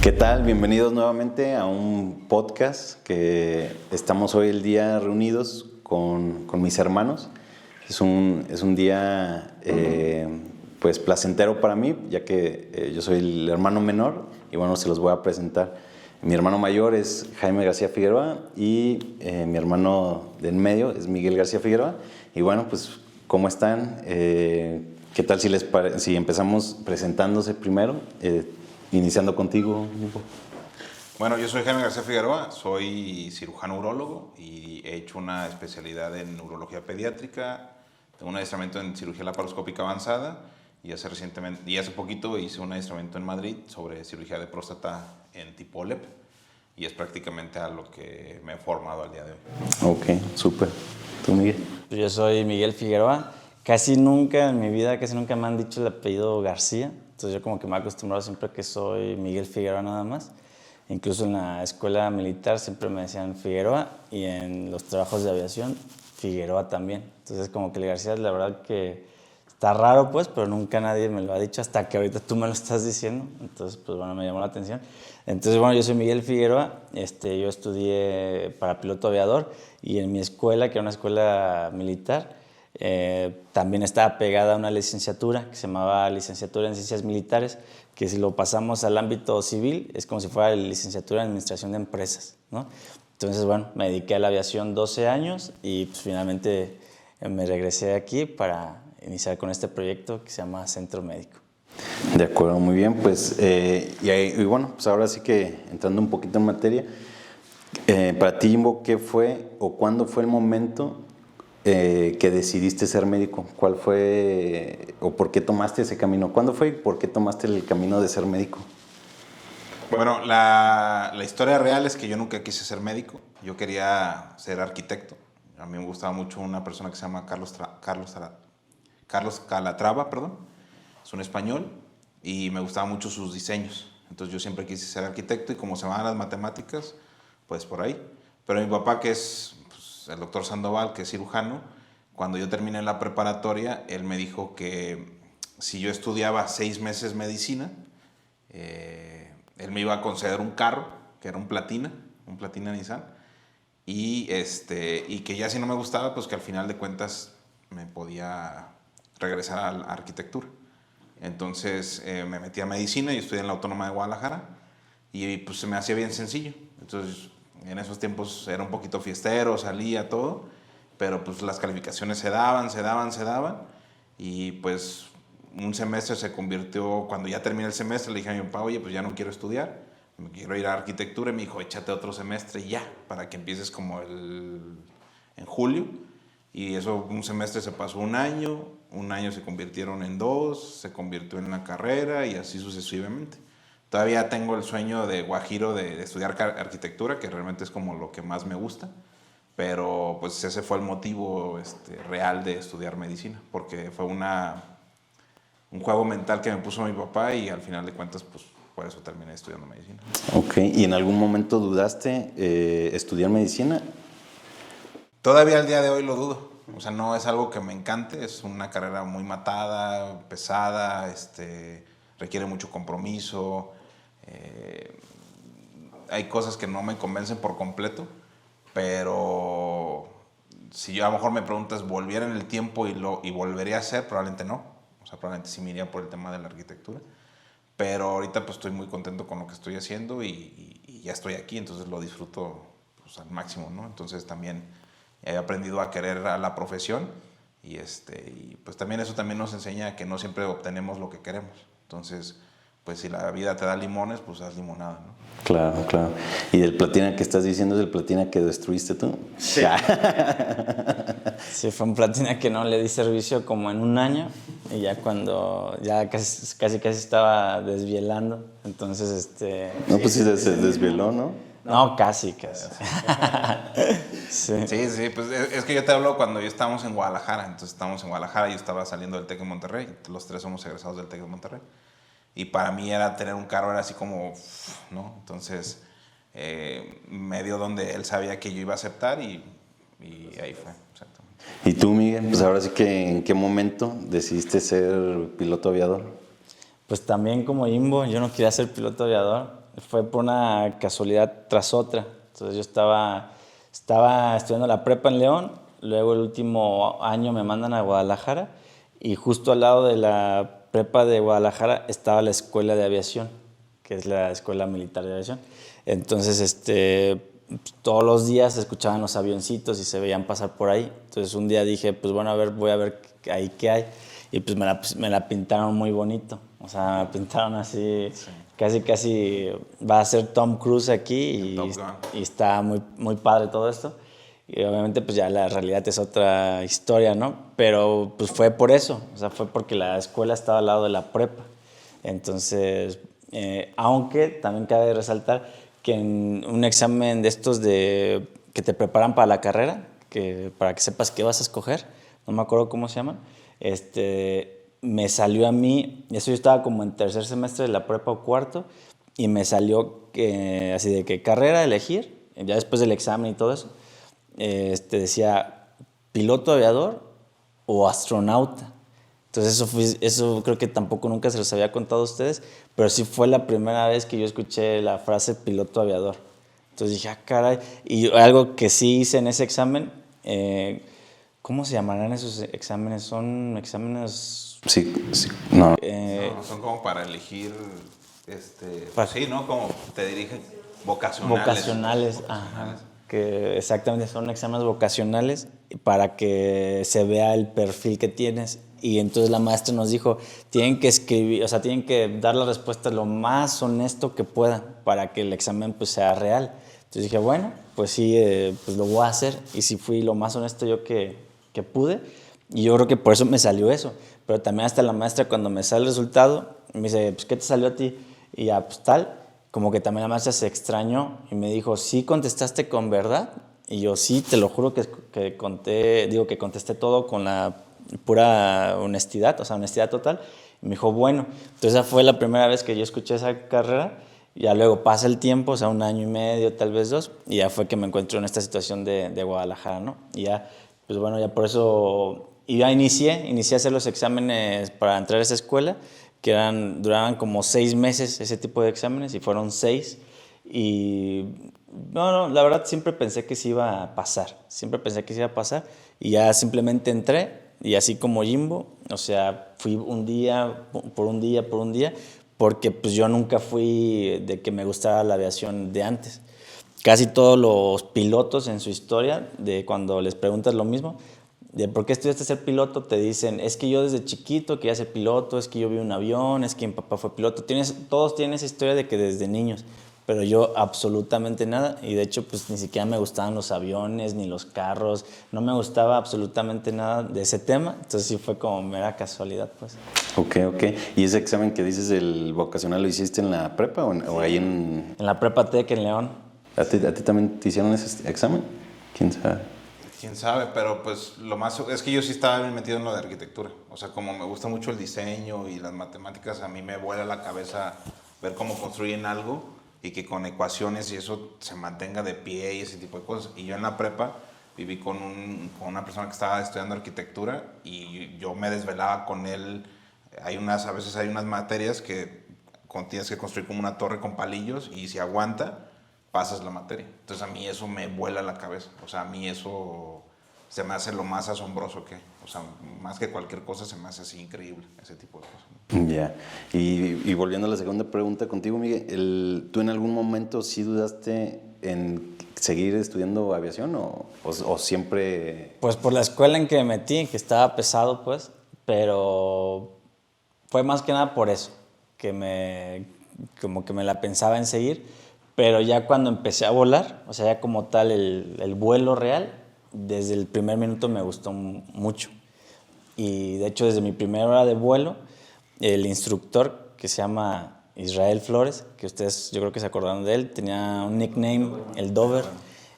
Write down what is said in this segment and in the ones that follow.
¿Qué tal? Bienvenidos nuevamente a un podcast que estamos hoy el día reunidos con mis hermanos. Es un día pues placentero para mí, ya que yo soy el hermano menor y bueno, se los voy a presentar. Mi hermano mayor es Jaime García Figueroa y mi hermano de en medio es Miguel García Figueroa. Y bueno, pues, ¿cómo están? ¿Qué tal si empezamos presentándose primero? Iniciando contigo, Nico. Bueno, yo soy Jaime García Figueroa, soy cirujano urólogo y he hecho una especialidad en urología pediátrica, tengo un adiestramiento en cirugía laparoscópica avanzada y hace poquito hice un adiestramiento en Madrid sobre cirugía de próstata en tipo OLEP y es prácticamente a lo que me he formado al día de hoy. Ok, súper. ¿Tú, Miguel? Yo soy Miguel Figueroa. Casi nunca en mi vida, me han dicho el apellido García. Entonces yo como que me he acostumbrado siempre que soy Miguel Figueroa nada más. Incluso en la escuela militar siempre me decían Figueroa y en los trabajos de aviación Figueroa también. Entonces como que el García la verdad que está raro pues, pero nunca nadie me lo ha dicho hasta que ahorita tú me lo estás diciendo. Entonces pues bueno, me llamó la atención. Entonces bueno, yo soy Miguel Figueroa, yo estudié para piloto aviador y en mi escuela, que era una escuela militar, también estaba pegada a una licenciatura que se llamaba Licenciatura en Ciencias Militares, que si lo pasamos al ámbito civil es como si fuera la licenciatura en Administración de Empresas, ¿no? Entonces, bueno, me dediqué a la aviación 12 años y pues, finalmente me regresé aquí para iniciar con este proyecto que se llama Centro Médico. De acuerdo, muy bien. Pues, y bueno, pues ahora sí que entrando un poquito en materia, para ti, Jimbo, ¿qué fue o cuándo fue el momento que decidiste ser médico? ¿Cuál fue o por qué tomaste ese camino? ¿Cuándo fue y por qué tomaste el camino de ser médico? Bueno, la historia real es que yo nunca quise ser médico, yo quería ser arquitecto. A mí me gustaba mucho una persona que se llama Carlos Calatrava, perdón. Es un español y me gustaban mucho sus diseños. Entonces yo siempre quise ser arquitecto y como se van las matemáticas, pues por ahí. Pero mi papá, que es el doctor Sandoval, que es cirujano, cuando yo terminé la preparatoria, él me dijo que si yo estudiaba 6 meses medicina, él me iba a conceder un carro, que era un Platina Nissan, y que ya si no me gustaba, pues que al final de cuentas me podía regresar a la arquitectura. Entonces me metí a medicina y estudié en la Autónoma de Guadalajara y pues se me hacía bien sencillo. Entonces en esos tiempos era un poquito fiestero, salía todo, pero pues las calificaciones se daban y pues un semestre se convirtió, cuando ya terminé el semestre le dije a mi papá, oye, pues ya no quiero estudiar, me quiero ir a arquitectura, y me dijo, échate otro semestre ya, para que empieces como en julio, y eso un semestre se pasó un año se convirtieron en 2, se convirtió en una carrera y así sucesivamente. Todavía tengo el sueño de guajiro de estudiar arquitectura, que realmente es como lo que más me gusta, pero pues ese fue el motivo real de estudiar medicina, porque fue un juego mental que me puso mi papá y al final de cuentas pues por eso terminé estudiando medicina. Ok, ¿y en algún momento dudaste estudiar medicina? Todavía al día de hoy lo dudo. O sea, no es algo que me encante, es una carrera muy matada, pesada, requiere mucho compromiso. Hay cosas que no me convencen por completo, pero si yo a lo mejor me preguntas, ¿volviera en el tiempo y volvería a hacer? Probablemente no. O sea, probablemente sí me iría por el tema de la arquitectura. Pero ahorita pues estoy muy contento con lo que estoy haciendo y ya estoy aquí, entonces lo disfruto pues, al máximo, ¿no? Entonces también he aprendido a querer a la profesión y pues también eso también nos enseña que no siempre obtenemos lo que queremos. Entonces, pues si la vida te da limones, pues haz limonada, ¿no? Claro, claro. ¿Y del Platina que estás diciendo es el Platina que destruiste tú? Sí. Sí, fue un Platina que no le di servicio como en un año y ya cuando ya casi estaba desvielando, entonces No, pues sí, se desveló, ¿no? No, casi. Sí. Sí, pues es que yo te hablo cuando yo estábamos en Guadalajara, entonces estábamos en Guadalajara y yo estaba saliendo del TEC de Monterrey, los 3 somos egresados del TEC de Monterrey. Y para mí era tener un carro, era así como, ¿no? Entonces, me dio donde él sabía que yo iba a aceptar y ahí fue, exactamente. ¿Y tú, Miguel? Pues ahora sí que, ¿en qué momento decidiste ser piloto aviador? Pues también como Jimbo, yo no quería ser piloto aviador. fue por una casualidad tras otra. Entonces yo estaba estudiando la prepa en León, luego el último año me mandan a Guadalajara y justo al lado de la prepa de Guadalajara estaba la escuela de aviación, que es la Escuela Militar de Aviación. Entonces, todos los días se escuchaban los avioncitos y se veían pasar por ahí. Entonces un día dije, pues bueno, voy a ver ahí qué hay. Y pues me la pintaron muy bonito. O sea, me pintaron así, sí. Casi va a ser Tom Cruise aquí y está muy, muy padre todo esto. Y obviamente pues ya la realidad es otra historia, ¿no? Pero pues fue por eso, o sea, fue porque la escuela estaba al lado de la prepa. Entonces, aunque también cabe resaltar que en un examen de estos que te preparan para la carrera, para que sepas qué vas a escoger, no me acuerdo cómo se llaman, me salió a mí, eso yo estaba como en tercer semestre de la prepa o cuarto, y me salió así de que carrera elegir, ya después del examen y todo eso, decía piloto aviador o astronauta. Entonces eso creo que tampoco nunca se los había contado a ustedes, pero sí fue la primera vez que yo escuché la frase piloto aviador. Entonces dije, caray, y algo que sí hice en ese examen, ¿cómo se llamarán esos exámenes? Son exámenes... Sí, no. No, son como para elegir, sí, ¿no? Como te dirigen vocacionales. Ajá. Que exactamente son exámenes vocacionales para que se vea el perfil que tienes. Y entonces la maestra nos dijo, tienen que escribir, o sea, tienen que dar las respuestas lo más honesto que puedan para que el examen pues sea real. Entonces dije, bueno, pues sí, pues lo voy a hacer. Y sí fui lo más honesto yo que pude. Y yo creo que por eso me salió eso. Pero también hasta la maestra cuando me sale el resultado, me dice, pues ¿qué te salió a ti? Y ya, pues tal, como que también la maestra se extrañó y me dijo, ¿sí contestaste con verdad? Y yo, sí, te lo juro que contesté todo con la pura honestidad, o sea, honestidad total. Y me dijo, bueno, entonces esa fue la primera vez que yo escuché esa carrera. Ya luego pasa el tiempo, o sea, 1 año y medio, tal vez 2, y ya fue que me encuentro en esta situación de Guadalajara, ¿no? Y ya, pues bueno, ya por eso, y ya inicié a hacer los exámenes para entrar a esa escuela, que duraban como 6 meses ese tipo de exámenes, y fueron 6, y no, la verdad siempre pensé que se iba a pasar, y ya simplemente entré, y así como Jimbo, o sea, fui un día, porque pues yo nunca fui de que me gustara la aviación de antes. Casi todos los pilotos en su historia, de cuando les preguntas lo mismo, de por qué estudiaste ser piloto, te dicen, es que yo desde chiquito quería ser piloto, es que yo vi un avión, es que mi papá fue piloto. Todos tienen esa historia de que desde niños, pero yo absolutamente nada, y de hecho pues ni siquiera me gustaban los aviones ni los carros, no me gustaba absolutamente nada de ese tema, entonces sí fue como mera casualidad pues. Ok. ¿Y ese examen que dices del vocacional lo hiciste en la prepa o ahí en...? En la Prepa Tec en León. ¿A ti también te hicieron ese examen? ¿Quién sabe? Pero pues lo más... Es que yo sí estaba bien metido en lo de arquitectura. O sea, como me gusta mucho el diseño y las matemáticas, a mí me vuela la cabeza ver cómo construyen algo y que con ecuaciones y eso se mantenga de pie y ese tipo de cosas. Y yo en la prepa viví con una persona que estaba estudiando arquitectura y yo me desvelaba con él. A veces hay unas materias que tienes que construir como una torre con palillos y si aguanta, pasas la materia. Entonces a mí eso me vuela la cabeza. O sea, a mí eso se me hace lo más asombroso que hay. O sea, más que cualquier cosa se me hace así increíble, ese tipo de cosas. Ya. Y volviendo a la segunda pregunta contigo, Miguel, ¿tú en algún momento sí dudaste en seguir estudiando aviación o siempre...? Pues por la escuela en que me metí, que estaba pesado pues, pero fue más que nada por eso, como que me la pensaba en seguir, pero ya cuando empecé a volar, o sea, ya como tal el vuelo real, desde el primer minuto me gustó mucho. Y de hecho, desde mi primera hora de vuelo, el instructor, que se llama Israel Flores, que ustedes yo creo que se acordaron de él, tenía un nickname, el Dover.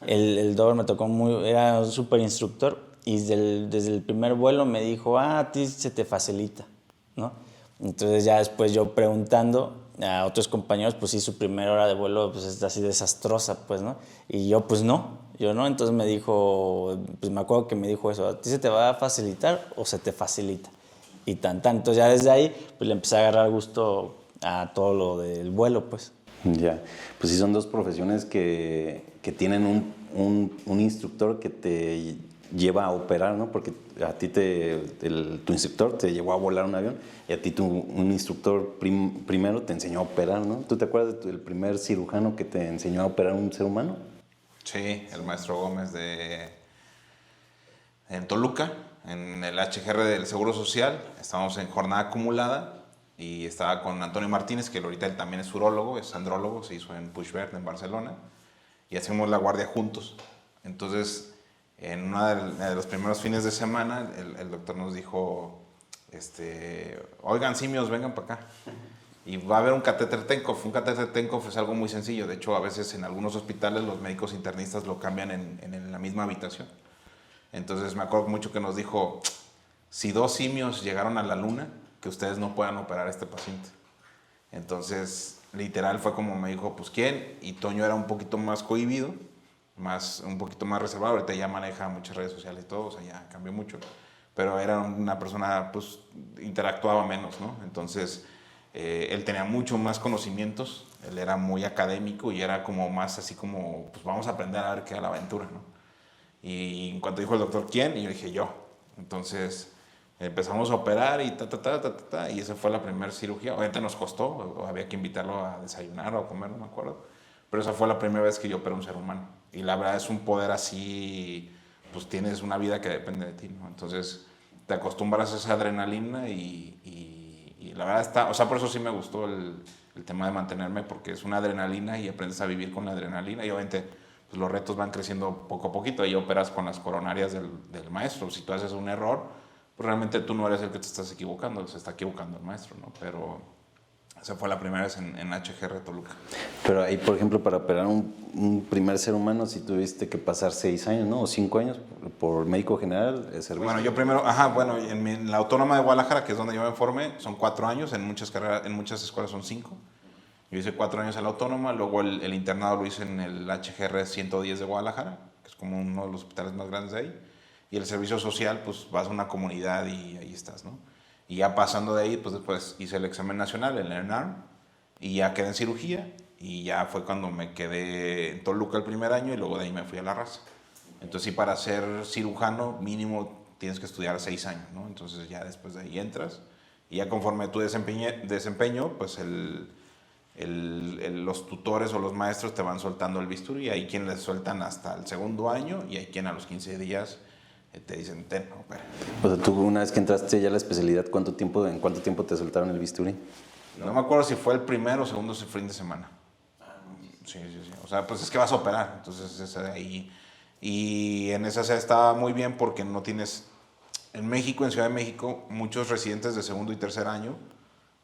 El Dover me tocó era un súper instructor, y desde el primer vuelo me dijo, a ti se te facilita, ¿no? Entonces ya después yo preguntando a otros compañeros, pues sí, su primera hora de vuelo pues es así desastrosa, pues, ¿no? Y yo, pues no, entonces me dijo, pues me acuerdo que me dijo eso, ¿a ti se te va a facilitar o se te facilita? Y tan. Entonces ya desde ahí, pues le empecé a agarrar gusto a todo lo del vuelo, pues. Ya, pues sí son dos profesiones que tienen un instructor que te lleva a operar, ¿no? Porque a ti tu instructor te llevó a volar un avión y a ti un instructor primero te enseñó a operar, ¿no? ¿Tú te acuerdas del primer cirujano que te enseñó a operar un ser humano? Sí, el maestro Gómez en Toluca, en el HGR del Seguro Social. Estábamos en jornada acumulada y estaba con Antonio Martínez, que ahorita él también es urólogo, es andrólogo, se hizo en Puigverd, en Barcelona, y hacemos la guardia juntos. Entonces, en uno de los primeros fines de semana, el doctor nos dijo, oigan, simios, vengan para acá. Y va a haber un catéter Tenkov. Un catéter Tenkov es algo muy sencillo. De hecho, a veces en algunos hospitales los médicos internistas lo cambian en la misma habitación. Entonces, me acuerdo mucho que nos dijo, si 2 simios llegaron a la luna, que ustedes no puedan operar a este paciente. Entonces, literal fue como me dijo, pues ¿quién? Y Toño era un poquito más cohibido, un poquito más reservado. Ahorita ya maneja muchas redes sociales y todo, o sea, ya cambió mucho. Pero era una persona, pues, interactuaba menos, ¿no? Entonces, él tenía mucho más conocimientos, él era muy académico y era como más así como, pues vamos a aprender a ver qué es la aventura, ¿no? Y en cuanto dijo el doctor, ¿quién? Y yo dije, yo. Entonces empezamos a operar y y esa fue la primera cirugía. Obviamente nos costó, había que invitarlo a desayunar o a comer, no me acuerdo. Pero esa fue la primera vez que yo operé un ser humano. Y la verdad es un poder así, pues tienes una vida que depende de ti, ¿no? Entonces te acostumbras a esa adrenalina y la verdad está, o sea, por eso sí me gustó el tema de mantenerme, porque es una adrenalina y aprendes a vivir con la adrenalina y obviamente pues, los retos van creciendo poco a poquito. Ahí operas con las coronarias del maestro. Si tú haces un error, pues realmente tú no eres el que te estás equivocando, se está equivocando el maestro, ¿no? Pero esa fue la primera vez en HGR Toluca. Pero ahí, por ejemplo, para operar un primer ser humano, sí tuviste que pasar 6 años, ¿no? O 5 años por médico general, el servicio. Bueno, yo primero, en la Autónoma de Guadalajara, que es donde yo me formé, son 4 años, en muchas escuelas son 5. Yo hice 4 años en la Autónoma, luego el internado lo hice en el HGR 110 de Guadalajara, que es como uno de los hospitales más grandes de ahí. Y el servicio social, pues vas a una comunidad y ahí estás, ¿no? Y ya pasando de ahí, pues después hice el examen nacional, el ENARM, y ya quedé en cirugía. Y ya fue cuando me quedé en Toluca el primer año y luego de ahí me fui a La Raza. Entonces, sí, para ser cirujano, mínimo tienes que estudiar 6 años, ¿no? Entonces, ya después de ahí entras. Y ya conforme tu desempeño, pues los tutores o los maestros te van soltando el bisturí. Hay quien les sueltan hasta el segundo año y hay quien a los 15 días te dicen, ten, opera. O sea, tú una vez que entraste ya a la especialidad, ¿en cuánto tiempo te soltaron el bisturí? No me acuerdo si fue el primero o segundo fin de semana. Sí. O sea, pues es que vas a operar. Entonces, esa de ahí. Y en esa estaba muy bien porque no tienes... En México, en Ciudad de México, muchos residentes de segundo y tercer año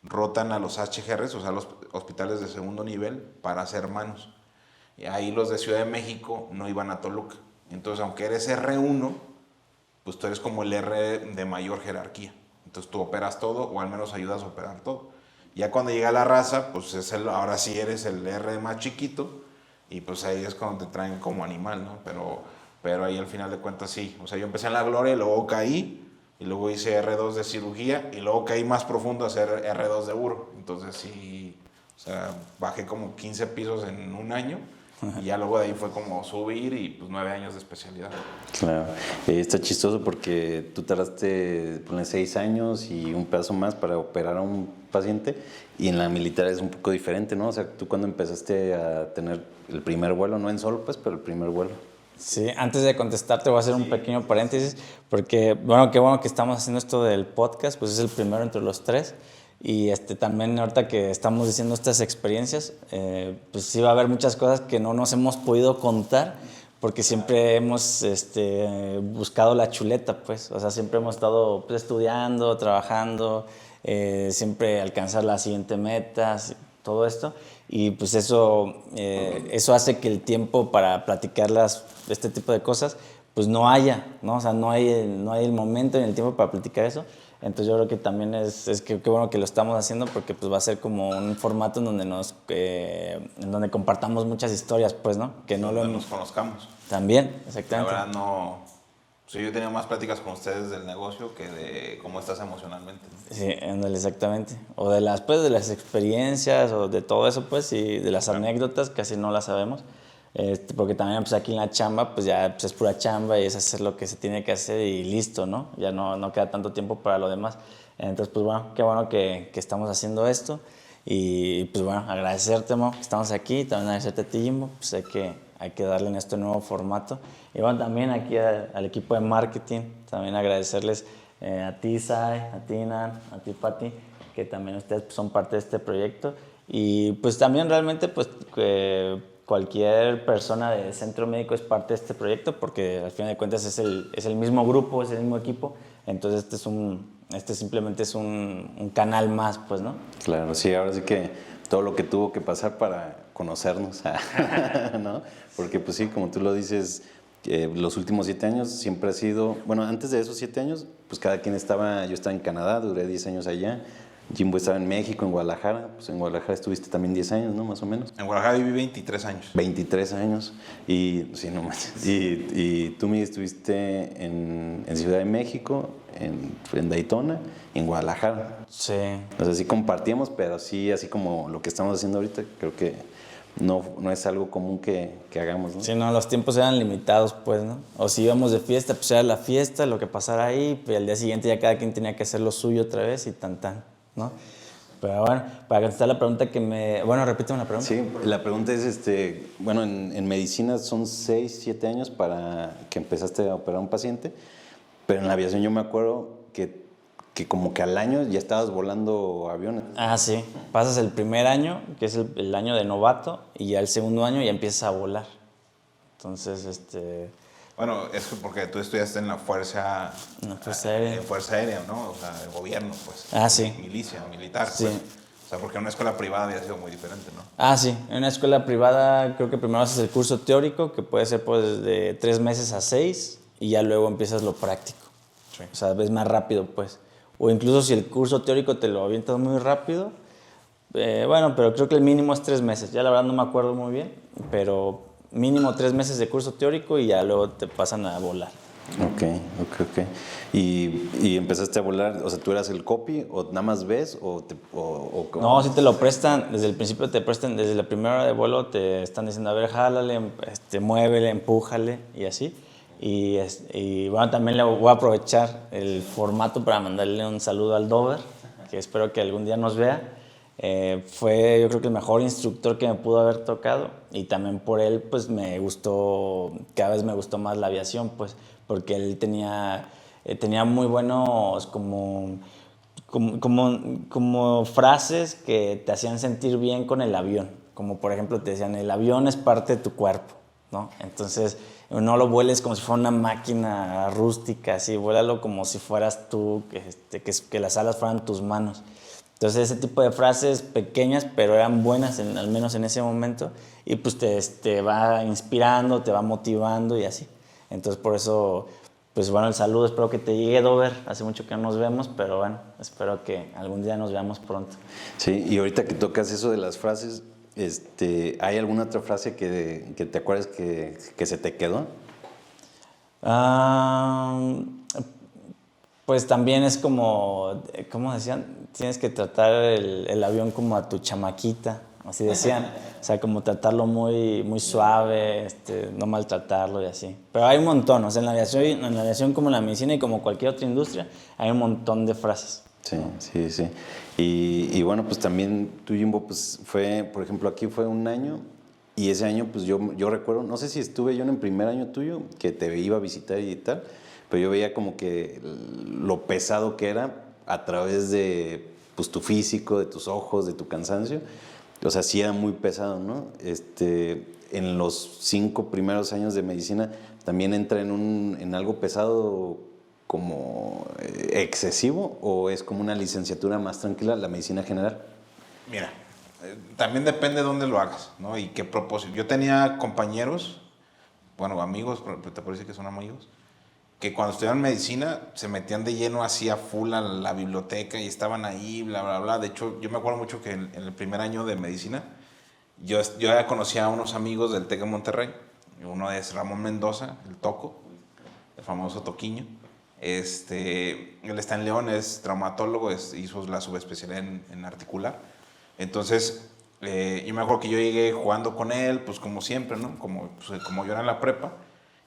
rotan a los HGRs, o sea, los hospitales de segundo nivel, para ser hermanos. Y ahí los de Ciudad de México no iban a Toluca. Entonces, aunque eres R1, pues tú eres como el R de mayor jerarquía. Entonces tú operas todo o al menos ayudas a operar todo. Ya cuando llega La Raza, pues ahora sí eres el R más chiquito y pues ahí es cuando te traen como animal, ¿no? Pero ahí al final de cuentas sí. O sea, yo empecé en la Gloria y luego caí y luego hice R2 de cirugía y luego caí más profundo a hacer R2 de uro. Entonces sí, o sea, bajé como 15 pisos en un año. Y ya luego de ahí fue como subir y pues 9 años de especialidad. Claro, está chistoso porque tú tardaste 6 años y un pedazo más para operar a un paciente y en la militar es un poco diferente, ¿no? O sea, tú cuando empezaste a tener el primer vuelo, no en solo pues, pero el primer vuelo. Sí, antes de contestarte voy a hacer un pequeño paréntesis porque, bueno, qué bueno que estamos haciendo esto del podcast, pues es el primero entre los 3. Y también ahorita que estamos diciendo estas experiencias, pues sí va a haber muchas cosas que no nos hemos podido contar porque siempre hemos buscado la chuleta, pues. O sea, siempre hemos estado pues, estudiando, trabajando, siempre alcanzar la siguiente meta, todo esto. Y pues eso hace que el tiempo para platicar este tipo de cosas pues no haya, ¿no? O sea, no hay el momento ni el tiempo para platicar eso. Entonces yo creo que también es que qué bueno que lo estamos haciendo porque pues va a ser como un formato en donde en donde compartamos muchas historias, pues, ¿no? Que no nos conozcamos. También, exactamente. La verdad no, Sí, yo he tenido más pláticas con ustedes del negocio que de cómo estás emocionalmente, ¿no? Sí, ándale, exactamente. O de las, pues, de las experiencias o de todo eso, pues, y de las anécdotas, casi no las sabemos. Porque también, pues, aquí en la chamba, pues, ya pues, es pura chamba y es hacer lo que se tiene que hacer y listo, ¿no? Ya no queda tanto tiempo para lo demás. Entonces, pues, bueno, qué bueno que estamos haciendo esto. Y, pues, bueno, agradecerte, Mo, que estamos aquí. También agradecerte a ti, Jimbo. Pues, hay que darle en este nuevo formato. Y bueno, también aquí al equipo de marketing, también agradecerles a ti, Sai, a ti, Nan, a ti, Pati, que también ustedes pues, son parte de este proyecto. Y pues también realmente pues cualquier persona de centro médico es parte de este proyecto porque al final de cuentas es el mismo grupo, es el mismo equipo. Entonces este simplemente es un canal más, pues, ¿no? Claro, sí, ahora sí que todo lo que tuvo que pasar para conocernos, ¿no? Porque pues sí, como tú lo dices, los últimos 7 años siempre ha sido, bueno, antes de esos 7 años, pues cada quien estaba, yo estaba en Canadá, duré 10 años allá, Jimbo estaba en México, en Guadalajara, pues en Guadalajara estuviste también 10 años, ¿no? Más o menos. En Guadalajara viví 23 años. 23 años, y sí, no manches. Y tú, Miguel, estuviste en Ciudad de México, en Daytona, en Guadalajara. Sí. O sea, sí compartíamos, pero sí, así como lo que estamos haciendo ahorita, creo que no es algo común que hagamos, ¿no? Sí, no, los tiempos eran limitados, pues, ¿no? O si íbamos de fiesta, pues era la fiesta, lo que pasara ahí, y al día siguiente ya cada quien tenía que hacer lo suyo otra vez y tan, ¿no? Pero bueno, para contestar la pregunta que me... Bueno, repíteme la pregunta. Sí, la pregunta es, bueno, en medicina son 6, 7 años para que empezaste a operar a un paciente, pero en la aviación yo me acuerdo que como que al año ya estabas volando aviones. Ah, sí. Pasas el primer año, que es el año de novato, y ya el segundo año ya empiezas a volar. Entonces, Bueno, es porque tú estudiaste en la Fuerza Aérea. En Fuerza Aérea, ¿no? O sea, el gobierno, pues. Ah, sí. Milicia, militar, Sí. pues. O sea, porque en una escuela privada había sido muy diferente, ¿no? Ah, sí. En una escuela privada creo que primero haces el curso teórico, que puede ser pues de 3 meses a 6, y ya luego empiezas lo práctico. Sí. O sea, ves más rápido, pues. O incluso si el curso teórico te lo avientas muy rápido, bueno, pero creo que el mínimo es 3 meses. Ya la verdad no me acuerdo muy bien, pero mínimo 3 meses de curso teórico y ya luego te pasan a volar. Ok. ¿Y empezaste a volar, o sea, tú eras el copy, o nada más ves, o No, si te lo prestan, desde el principio te prestan, desde la primera hora de vuelo te están diciendo, a ver, jálale, muévele, empújale y así. Y bueno, también le voy a aprovechar el formato para mandarle un saludo al Dover, que espero que algún día nos vea. Fue yo creo que el mejor instructor que me pudo haber tocado, y también por él pues cada vez me gustó más la aviación, pues porque él tenía muy buenos como frases que te hacían sentir bien con el avión, como por ejemplo te decían, el avión es parte de tu cuerpo, ¿no? Entonces no lo vueles como si fuera una máquina rústica, así, vuélalo como si fueras tú, que las alas fueran tus manos. Entonces ese tipo de frases pequeñas, pero eran buenas, al menos en ese momento, y pues te va inspirando, te va motivando y así. Entonces por eso, pues bueno, el saludo, espero que te llegue, Dover. Hace mucho que no nos vemos, pero bueno, espero que algún día nos veamos pronto. Sí, y ahorita que tocas eso de las frases, ¿hay alguna otra frase que te acuerdes que se te quedó? Pues también es como decían, tienes que tratar el avión como a tu chamaquita, así decían. O sea, como tratarlo muy, muy suave, no maltratarlo y así. Pero hay un montón, o sea, en la aviación como en la medicina y como cualquier otra industria, hay un montón de frases. Sí. Y bueno, pues también tú, Jimbo, pues por ejemplo, aquí fue un año, y ese año pues yo recuerdo, no sé si estuve yo en el primer año tuyo, que te iba a visitar y tal, pero yo veía como que lo pesado que era a través de pues, tu físico, de tus ojos, de tu cansancio. O sea, sí era muy pesado, ¿no? En los 5 primeros años de medicina también entra en algo pesado como excesivo, o es como una licenciatura más tranquila, la medicina general. Mira, también depende de dónde lo hagas, ¿no? Y qué propósito. Yo tenía compañeros, bueno, amigos, pero te parece que son amigos, que cuando estudiaban medicina se metían de lleno así a full a la biblioteca y estaban ahí, bla, bla, bla. De hecho, yo me acuerdo mucho que en el primer año de medicina yo ya conocía a unos amigos del TEC de Monterrey. Uno es Ramón Mendoza, el Toco, famoso Toquiño. Él está en León, es traumatólogo, hizo la subespecialidad en articular. Entonces, yo me acuerdo que yo llegué jugando con él, pues como siempre, ¿no? Como yo era en la prepa,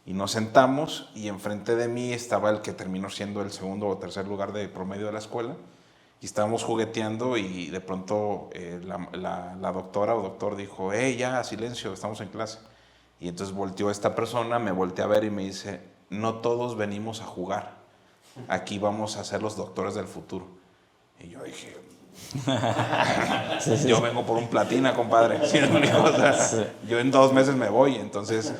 y nos sentamos, y enfrente de mí estaba el que terminó siendo el segundo o tercer lugar de promedio de la escuela, y estábamos jugueteando, y de pronto la doctora o doctor dijo, ya, silencio, estamos en clase. Y entonces volteó esta persona, me volteó a ver y me dice, no todos venimos a jugar. Aquí vamos a ser los doctores del futuro. Y yo dije, yo vengo por un platina, compadre. ¿Sí? O sea, yo en 2 meses me voy. Entonces,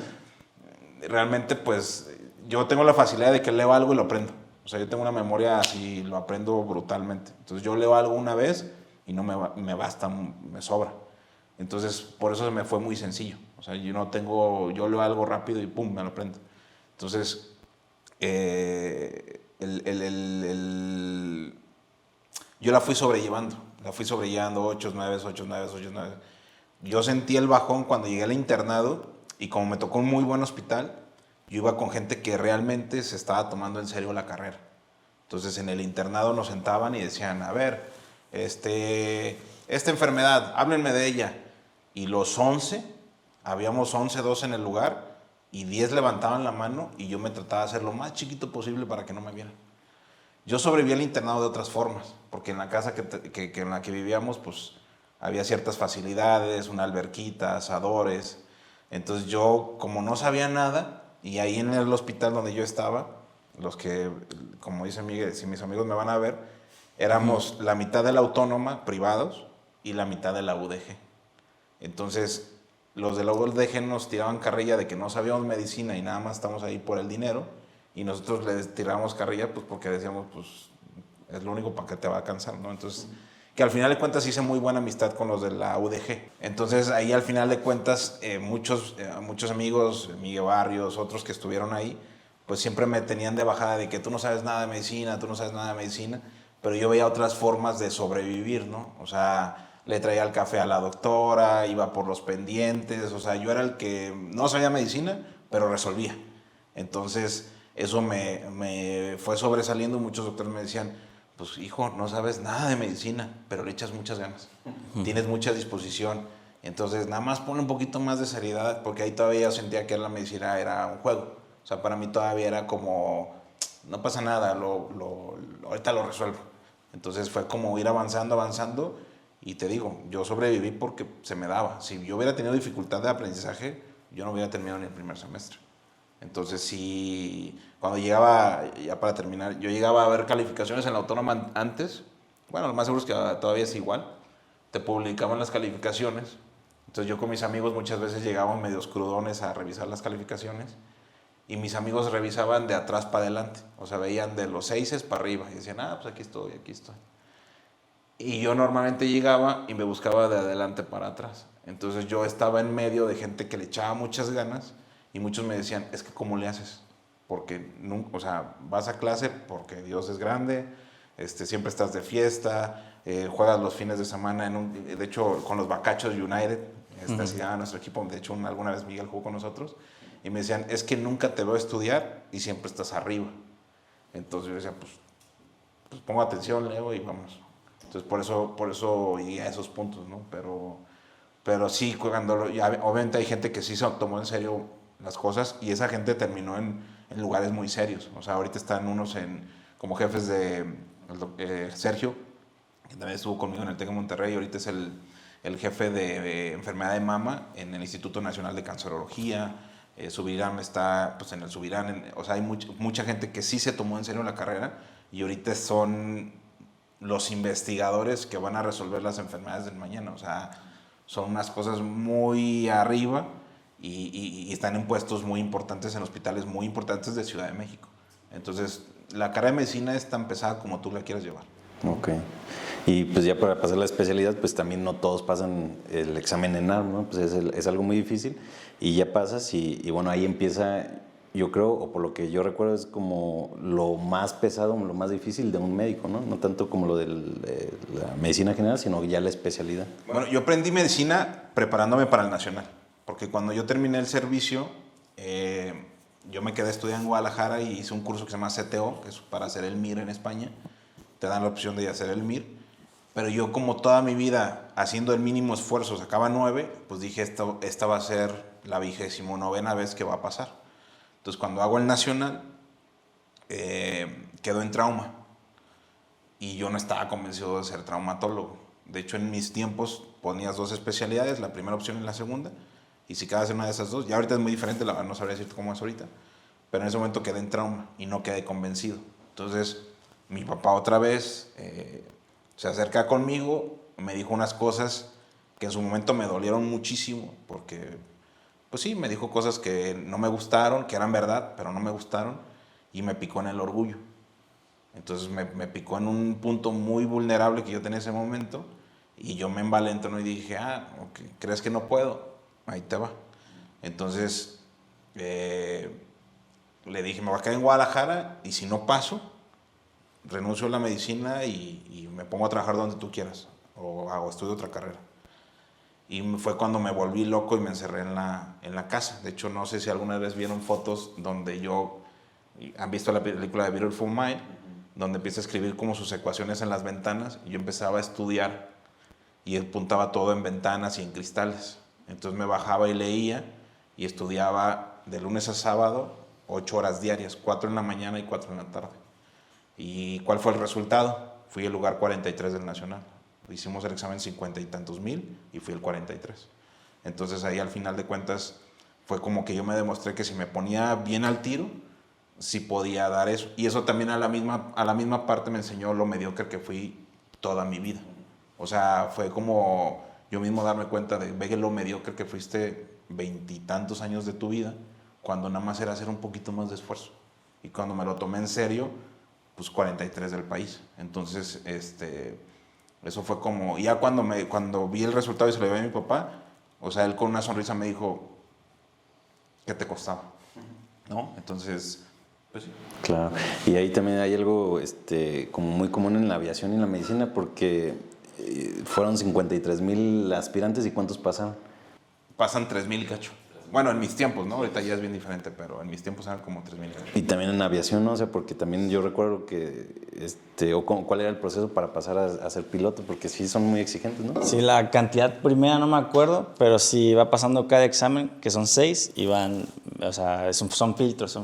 realmente, pues, yo tengo la facilidad de que leo algo y lo aprendo. O sea, yo tengo una memoria así, lo aprendo brutalmente. Entonces, yo leo algo una vez y no me basta, me sobra. Entonces, por eso se me fue muy sencillo. O sea, yo leo algo rápido y pum, me lo aprendo. Entonces, yo la fui sobrellevando 8, 9, 8, 9, 8, 9. Yo sentí el bajón cuando llegué al internado y como me tocó un muy buen hospital, yo iba con gente que realmente se estaba tomando en serio la carrera. Entonces en el internado nos sentaban y decían, a ver, esta enfermedad, háblenme de ella. Y los 11, habíamos 11, 12 en el lugar, y 10 levantaban la mano y yo me trataba de hacer lo más chiquito posible para que no me vieran. Yo sobreviví al internado de otras formas, porque en la casa en la que vivíamos, pues había ciertas facilidades, una alberquita, asadores. Entonces yo, como no sabía nada, y ahí en el hospital donde yo estaba, los que, como dice Miguel, si mis amigos me van a ver, éramos la mitad de la autónoma, privados, y la mitad de la UDG. Entonces, los de la UDG nos tiraban carrilla de que no sabíamos medicina y nada más estamos ahí por el dinero, y nosotros les tirábamos carrilla pues porque decíamos, pues es lo único para que te va a alcanzar, ¿no? Entonces, que al final de cuentas hice muy buena amistad con los de la UDG. Entonces, ahí al final de cuentas, muchos amigos, Miguel Barrios, otros que estuvieron ahí, pues siempre me tenían de bajada de que tú no sabes nada de medicina, pero yo veía otras formas de sobrevivir, ¿no? O sea, le traía el café a la doctora, iba por los pendientes, o sea, yo era el que no sabía medicina, pero resolvía. Entonces, eso me fue sobresaliendo. Muchos doctores me decían, pues hijo, no sabes nada de medicina, pero le echas muchas ganas, tienes mucha disposición, entonces nada más ponle un poquito más de seriedad, porque ahí todavía sentía que la medicina era un juego. O sea, para mí todavía era como, no pasa nada, ahorita lo resuelvo. Entonces fue como ir avanzando, y te digo, yo sobreviví porque se me daba. Si yo hubiera tenido dificultad de aprendizaje, yo no hubiera terminado ni el primer semestre. Entonces sí, cuando llegaba, ya para terminar, yo llegaba a ver calificaciones en la autónoma antes. Bueno, lo más seguro es que todavía es igual. Te publicaban las calificaciones. Entonces yo con mis amigos muchas veces llegaban medios crudones a revisar las calificaciones, y mis amigos revisaban de atrás para adelante. O sea, veían de los 6 para arriba y decían, pues aquí estoy. Y yo normalmente llegaba y me buscaba de adelante para atrás. Entonces yo estaba en medio de gente que le echaba muchas ganas, y muchos me decían, es que ¿cómo le haces? Porque nunca, o sea, vas a clase porque Dios es grande, siempre estás de fiesta, juegas los fines de semana, de hecho, con los Bacachos United, se llama nuestro equipo. De hecho, alguna vez Miguel jugó con nosotros, y me decían, es que nunca te veo estudiar y siempre estás arriba. Entonces yo decía, pues pongo atención, leo y vamos. Entonces por eso llegué a esos puntos, ¿no? Pero sí, obviamente hay gente que sí se tomó en serio las cosas, y esa gente terminó en lugares muy serios. O sea, ahorita están unos como jefes de Sergio, que también estuvo conmigo en el TEC de Monterrey, ahorita es el jefe de enfermedad de mama en el Instituto Nacional de Cancerología. Subirán está pues en el Subirán. O sea, hay mucha gente que sí se tomó en serio la carrera, y ahorita son los investigadores que van a resolver las enfermedades del mañana. O sea, son unas cosas muy arriba, y están en puestos muy importantes en hospitales muy importantes de Ciudad de México. Entonces, la carrera de medicina es tan pesada como tú la quieras llevar. Ok. Y pues ya para pasar la especialidad, pues también no todos pasan el examen ENARM, ¿no? Pues es algo muy difícil, y ya pasas y bueno, ahí empieza, yo creo, o por lo que yo recuerdo, es como lo más pesado, lo más difícil de un médico, ¿no? No tanto como lo de la medicina general, sino ya la especialidad. Bueno, yo aprendí medicina preparándome para el nacional, porque cuando yo terminé el servicio, yo me quedé estudiando en Guadalajara y hice un curso que se llama CTO, que es para hacer el MIR en España. Te dan la opción de hacer el MIR. Pero yo, como toda mi vida haciendo el mínimo esfuerzo sacaba 9, pues dije, esta va a ser la 29ª vez que va a pasar. Entonces, cuando hago el nacional, quedo en trauma. Y yo no estaba convencido de ser traumatólogo. De hecho, en mis tiempos ponías 2 especialidades, la primera opción y la segunda. Y si quedas en una de esas 2, ya ahorita es muy diferente, la verdad no sabría decirte cómo es ahorita. Pero en ese momento quedé en trauma y no quedé convencido. Entonces, mi papá otra vez se acerca conmigo, me dijo unas cosas que en su momento me dolieron muchísimo, porque, pues sí, me dijo cosas que no me gustaron, que eran verdad, pero no me gustaron, y me picó en el orgullo. Entonces me picó en un punto muy vulnerable que yo tenía en ese momento, y yo me envalentoné y dije, okay, ¿crees que no puedo? Ahí te va. Entonces le dije, me voy a quedar en Guadalajara, y si no paso, renuncio a la medicina y me pongo a trabajar donde tú quieras, o estudio otra carrera. Y fue cuando me volví loco y me encerré en la casa. De hecho, no sé si alguna vez vieron fotos donde han visto la película de Beautiful Mind, donde empieza a escribir como sus ecuaciones en las ventanas, y yo empezaba a estudiar y apuntaba todo en ventanas y en cristales. Entonces me bajaba y leía y estudiaba de lunes a sábado 8 horas diarias, 4 en la mañana y 4 en la tarde. ¿Y cuál fue el resultado? Fui el lugar 43 del Nacional. Hicimos el examen 50 y tantos mil y fui el 43. Entonces ahí, al final de cuentas, fue como que yo me demostré que si me ponía bien al tiro, sí podía dar eso. Y eso también a la misma parte me enseñó lo mediocre que fui toda mi vida. O sea, fue como yo mismo darme cuenta de, ve lo mediocre que fuiste 20 y tantos años de tu vida, cuando nada más era hacer un poquito más de esfuerzo. Y cuando me lo tomé en serio, pues 43 del país. Entonces, eso fue como, ya cuando vi el resultado y se lo llevé a mi papá, o sea, él con una sonrisa me dijo, ¿qué te costaba? ¿No? Entonces, pues sí. Claro, y ahí también hay algo como muy común en la aviación y en la medicina, porque fueron 53,000 aspirantes, ¿y cuántos pasaron? Pasan 3,000 cacho. Bueno, en mis tiempos, ¿no? Ahorita ya es bien diferente, pero en mis tiempos eran como 3,000 cacho. Y también en aviación, ¿no? O sea, porque también yo recuerdo que, ¿cuál era el proceso para pasar a ser piloto? Porque sí son muy exigentes, ¿no? Sí, la cantidad primera no me acuerdo, pero sí va pasando cada examen, que son 6, y van, o sea, son filtros.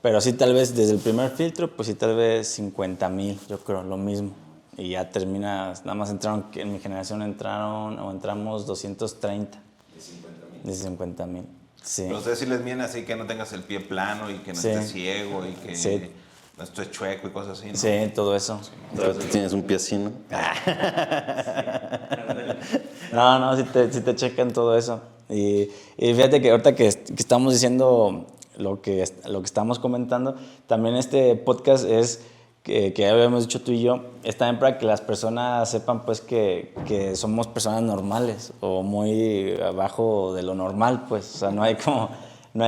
Pero sí, tal vez desde el primer filtro, pues sí, tal vez 50,000, yo creo, lo mismo. Y ya terminas, nada más en mi generación entramos 230. De 50,000. Sí. Pero ustedes sí les viene así que no tengas el pie plano y que no estés ciego y que no estés chueco y cosas así, ¿no? Sí, todo eso. Pero tú tienes un pie así, ¿no? No, sí te checan todo eso. Y fíjate que ahorita que estamos diciendo lo que estamos comentando, también este podcast es que ya habíamos dicho tú y yo, es también para que las personas sepan pues que somos personas normales o muy abajo de lo normal, pues, o sea, no hay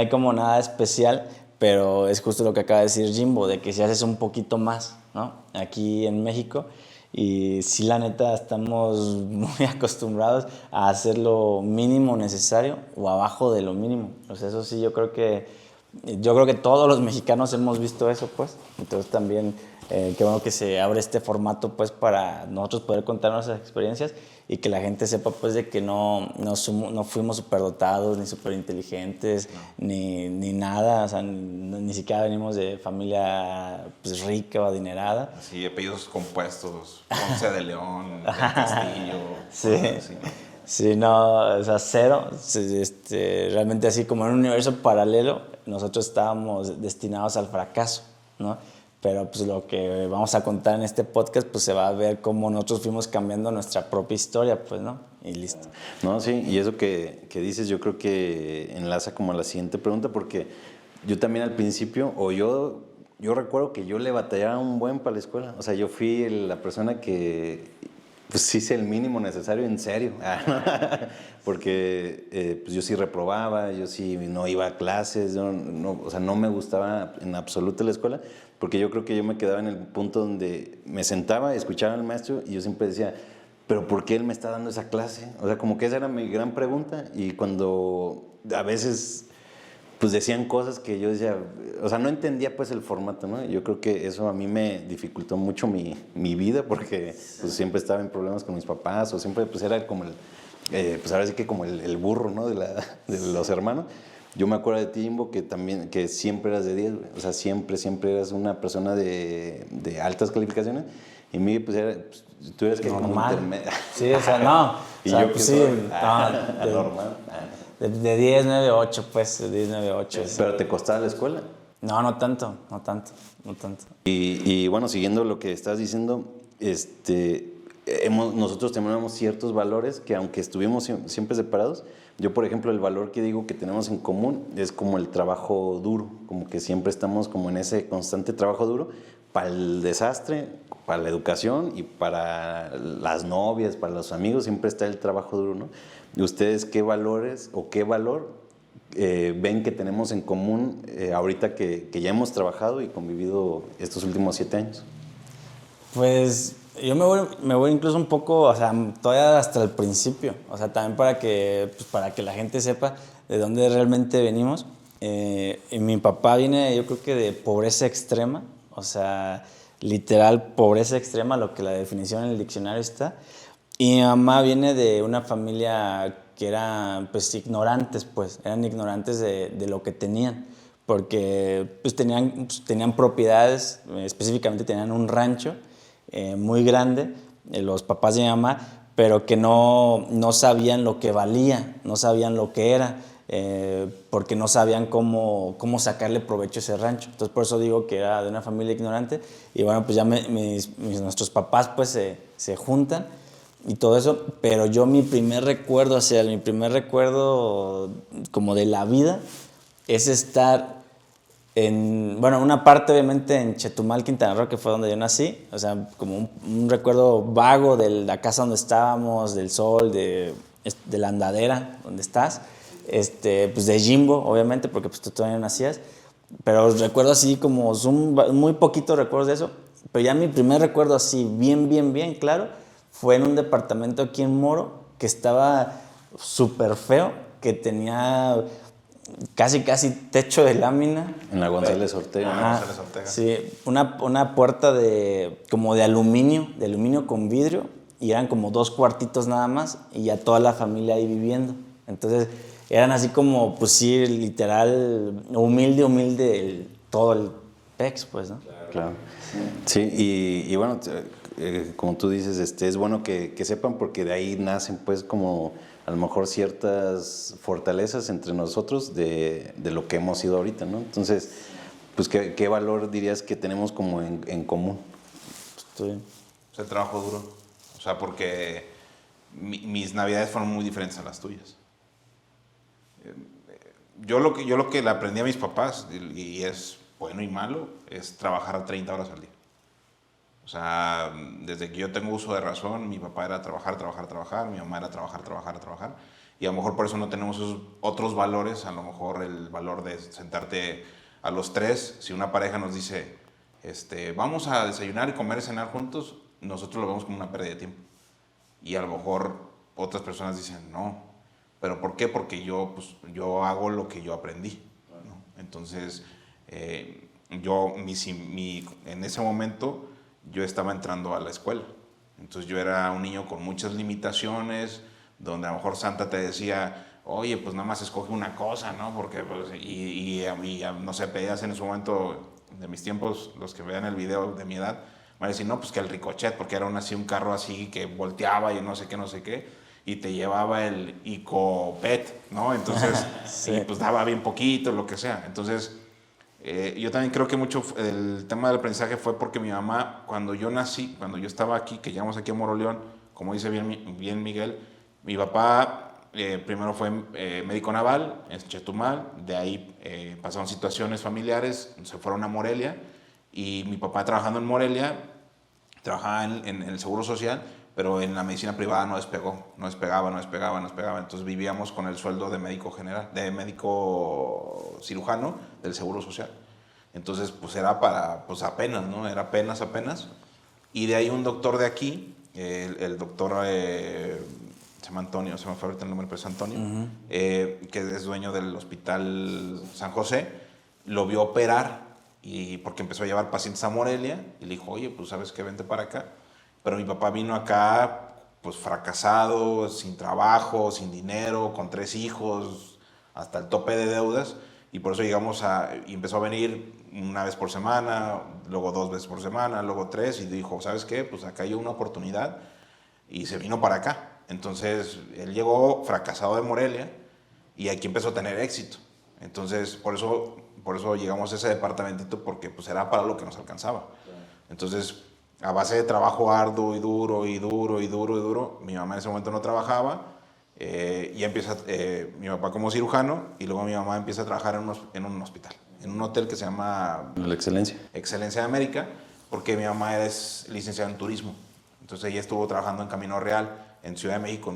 como nada especial, pero es justo lo que acaba de decir Jimbo, de que si haces un poquito más, ¿no? Aquí en México, y sí, la neta, estamos muy acostumbrados a hacer lo mínimo necesario o abajo de lo mínimo. O sea, eso sí, yo creo que todos los mexicanos hemos visto eso, pues. Entonces también, qué bueno que se abre este formato, pues, para nosotros poder contar nuestras experiencias y que la gente sepa, pues, de que no fuimos superdotados, ni superinteligentes, ni nada. O sea, ni siquiera venimos de familia, pues, rica o adinerada. Así, apellidos compuestos, Ponce de León, del Castillo. Sí. Así, ¿no? Sí, no, o sea, cero. Realmente, así como en un universo paralelo, nosotros estábamos destinados al fracaso, ¿no? Pero pues lo que vamos a contar en este podcast, pues se va a ver cómo nosotros fuimos cambiando nuestra propia historia, pues, ¿no? Y listo. No, sí, y eso que dices, yo creo que enlaza como a la siguiente pregunta, porque yo también al principio, yo recuerdo que yo le batallaba un buen para la escuela. O sea, yo fui la persona que pues hice el mínimo necesario, en serio. Porque pues yo sí reprobaba, yo sí no iba a clases, o sea, no me gustaba en absoluto la escuela, porque yo creo que yo me quedaba en el punto donde me sentaba, escuchaba al maestro y yo siempre decía, ¿pero por qué él me está dando esa clase? O sea, como que esa era mi gran pregunta, y cuando a veces pues decían cosas que yo decía, o sea, no entendía pues el formato, ¿no? Yo creo que eso a mí me dificultó mucho mi vida porque pues siempre estaba en problemas con mis papás o siempre pues era como pues ahora sí que como el burro, ¿no? De los hermanos. Yo me acuerdo de ti, Imbo, que también, que siempre eras de 10, güey. O sea, siempre eras una persona de altas calificaciones. Y Miguel, pues tú eres que como intermedio. Sí, o sea, no. Y o sea, yo pues que sí, soy no, normal. de 10, 9, 8, pues, de 10, 9, 8. Sí. Pero te costaba la escuela. No tanto. Y bueno, siguiendo lo que estás diciendo, nosotros tenemos ciertos valores que aunque estuvimos siempre separados, yo por ejemplo el valor que digo que tenemos en común es como el trabajo duro, como que siempre estamos como en ese constante trabajo duro para el desastre, para la educación y para las novias, para los amigos, siempre está el trabajo duro, ¿no? ¿Y ustedes qué valores o qué valor ven que tenemos en común ahorita que ya hemos trabajado y convivido estos últimos 7 años? Pues yo me voy incluso un poco, o sea, todavía hasta el principio, o sea, también para que la gente sepa de dónde realmente venimos. Y mi papá viene, yo creo que de pobreza extrema, o sea, literal pobreza extrema, lo que la definición en el diccionario está. Y mi mamá viene de una familia que eran pues ignorantes, pues, eran ignorantes de lo que tenían, porque pues tenían propiedades, específicamente tenían un rancho muy grande, los papás de mi mamá, pero que no sabían lo que valía, no sabían lo que era, porque no sabían cómo sacarle provecho a ese rancho. Entonces por eso digo que era de una familia ignorante. Y bueno, pues ya nuestros papás pues se juntan y todo eso, pero yo mi primer recuerdo como de la vida es estar una parte obviamente en Chetumal, Quintana Roo, que fue donde yo nací, o sea, como un recuerdo vago de la casa donde estábamos, del sol, de la andadera donde estás, pues de Jimbo, obviamente, porque pues tú todavía no nacías, pero recuerdo así como muy poquitos recuerdos de eso, pero ya mi primer recuerdo así bien claro fue en un departamento aquí en Moro que estaba súper feo, que tenía casi techo de lámina. En la González Ortega. Ajá, González Ortega. Sí, una puerta como de aluminio con vidrio, y eran como 2 cuartitos nada más, y ya toda la familia ahí viviendo. Entonces, eran así como, pues sí, literal, humilde todo el PEX, pues, ¿no? Claro. Sí, y bueno, como tú dices, es bueno que sepan, porque de ahí nacen pues como a lo mejor ciertas fortalezas entre nosotros de lo que hemos sido ahorita, ¿no? Entonces, pues ¿qué valor dirías que tenemos como en común? El trabajo duro. O sea, porque mis navidades fueron muy diferentes a las tuyas. Yo lo que le aprendí a mis papás, y es bueno y malo, es trabajar a 30 horas al día. O sea, desde que yo tengo uso de razón, mi papá era trabajar, mi mamá era trabajar. Y a lo mejor por eso no tenemos esos otros valores, a lo mejor el valor de sentarte a los 3, si una pareja nos dice, vamos a desayunar y comer y cenar juntos, nosotros lo vemos como una pérdida de tiempo. Y a lo mejor otras personas dicen, no, ¿pero por qué? Porque yo hago lo que yo aprendí, ¿no? Entonces, en ese momento, yo estaba entrando a la escuela. Entonces yo era un niño con muchas limitaciones, donde a lo mejor Santa te decía, oye, pues nada más escoge una cosa, ¿no? Porque, pues, no sé, pedías en ese momento, de mis tiempos, los que vean el video de mi edad, me van a decir, no, pues que el Ricochet, porque era un carro así que volteaba y no sé qué, y te llevaba el Icopet, ¿no? Entonces, sí. Y pues daba bien poquito, lo que sea. Entonces, yo también creo que mucho el tema del aprendizaje fue porque mi mamá, cuando yo nací, cuando yo estaba aquí, que llegamos aquí a Moroleón, como dice bien Miguel, mi papá primero fue médico naval en Chetumal, de ahí pasaron situaciones familiares, se fueron a Morelia, y mi papá trabajando en Morelia, trabajaba en el Seguro Social, pero en la medicina privada no despegaba, entonces vivíamos con el sueldo de médico cirujano del Seguro Social. Entonces, pues era pues apenas, ¿no? Era apenas. Y de ahí un doctor de aquí, el doctor se llama Antonio, se me fue ahorita el nombre, pero es Antonio, que es dueño del Hospital San José, lo vio operar y porque empezó a llevar pacientes a Morelia y le dijo, oye, pues sabes que vente para acá. Pero mi papá vino acá pues fracasado, sin trabajo, sin dinero, con 3 hijos, hasta el tope de deudas, y por eso y empezó a venir una vez por semana, luego 2 veces por semana, luego 3, y dijo, ¿sabes qué? Pues acá hay una oportunidad, y se vino para acá. Entonces, él llegó fracasado de Morelia, y aquí empezó a tener éxito. Entonces, por eso llegamos a ese departamentito, porque pues era para lo que nos alcanzaba. Entonces, a base de trabajo arduo y duro, mi mamá en ese momento no trabajaba, y empieza mi papá como cirujano, y luego mi mamá empieza a trabajar en un hospital, en un hotel que se llama La Excelencia. Excelencia de América, porque mi mamá es licenciada en turismo. Entonces ella estuvo trabajando en Camino Real, en Ciudad de México,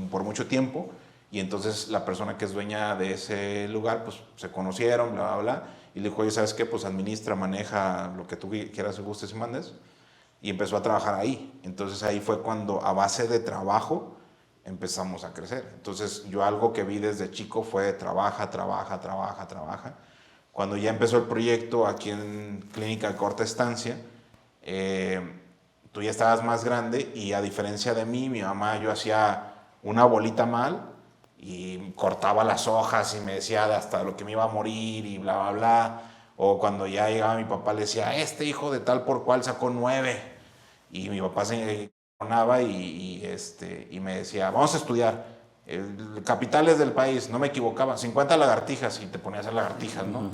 por mucho tiempo, y entonces la persona que es dueña de ese lugar, pues se conocieron, bla, bla, bla, y le dijo, oye, ¿sabes qué? Pues administra, maneja lo que tú quieras, gustes y mandes. Y empezó a trabajar ahí. Entonces ahí fue cuando a base de trabajo empezamos a crecer. Entonces yo algo que vi desde chico fue trabaja. Cuando ya empezó el proyecto aquí en Clínica de Corta Estancia, tú ya estabas más grande y a diferencia de mí, mi mamá, yo hacía una bolita mal y cortaba las hojas y me decía hasta lo que me iba a morir y bla, bla, bla. O cuando ya llegaba mi papá le decía, este hijo de tal por cual sacó 9. Y mi papá se encojonaba y me decía, vamos a estudiar. Capitales del país, no me equivocaba, 50 lagartijas y te ponías a hacer lagartijas, ¿no?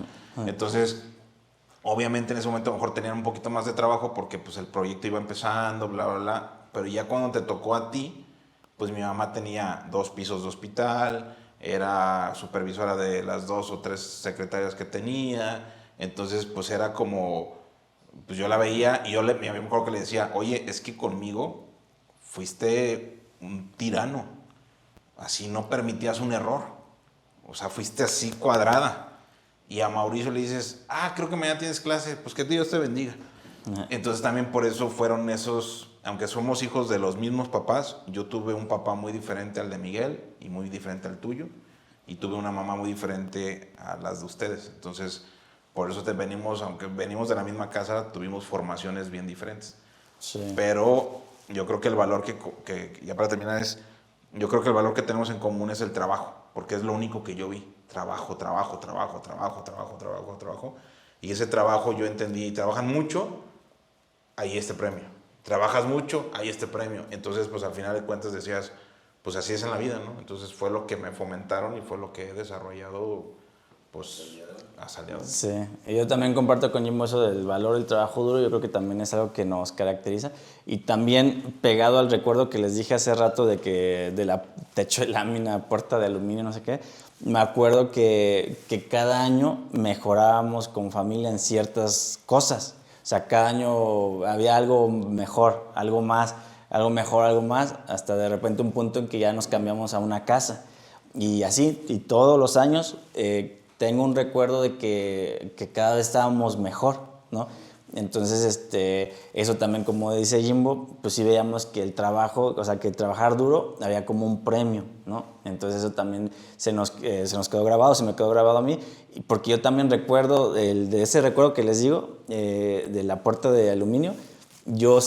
Entonces, obviamente en ese momento a lo mejor tenían un poquito más de trabajo porque pues el proyecto iba empezando, bla, bla, bla. Pero ya cuando te tocó a ti, pues mi mamá tenía 2 pisos de hospital, era supervisora de las 2 o 3 secretarias que tenía. Entonces, pues era como, pues yo la veía y yo me acuerdo que le decía, oye, es que conmigo fuiste un tirano, así no permitías un error, o sea, fuiste así cuadrada. Y a Mauricio le dices, creo que mañana tienes clase, pues que Dios te bendiga. Entonces también por eso fueron esos, aunque somos hijos de los mismos papás, yo tuve un papá muy diferente al de Miguel y muy diferente al tuyo, y tuve una mamá muy diferente a las de ustedes. Entonces, por eso aunque venimos de la misma casa, tuvimos formaciones bien diferentes. Sí. Pero yo creo que el valor ya para terminar yo creo que el valor que tenemos en común es el trabajo, porque es lo único que yo vi. Trabajo. Y ese trabajo yo entendí, trabajan mucho, hay este premio. Trabajas mucho, hay este premio. Entonces, pues al final de cuentas decías, pues así es en la vida, ¿no? Entonces fue lo que me fomentaron y fue lo que he desarrollado, pues, hasta el día de hoy. Sí, y yo también comparto con Jimbo eso del valor del trabajo duro. Yo creo que también es algo que nos caracteriza. Y también pegado al recuerdo que les dije hace rato de que de la techo de lámina, puerta de aluminio, no sé qué, me acuerdo que cada año mejorábamos con familia en ciertas cosas. O sea, cada año había algo mejor, algo más, algo mejor, algo más, hasta de repente un punto en que ya nos cambiamos a una casa. Y así, y todos los años tengo un recuerdo de que cada vez estábamos mejor, ¿no? Entonces, eso también, como dice Jimbo, pues sí veíamos que el trabajo, o sea, que trabajar duro había como un premio, ¿no? Entonces eso también se nos quedó grabado, se me quedó grabado a mí, porque yo también recuerdo, de ese recuerdo que les digo, de la puerta de aluminio, yo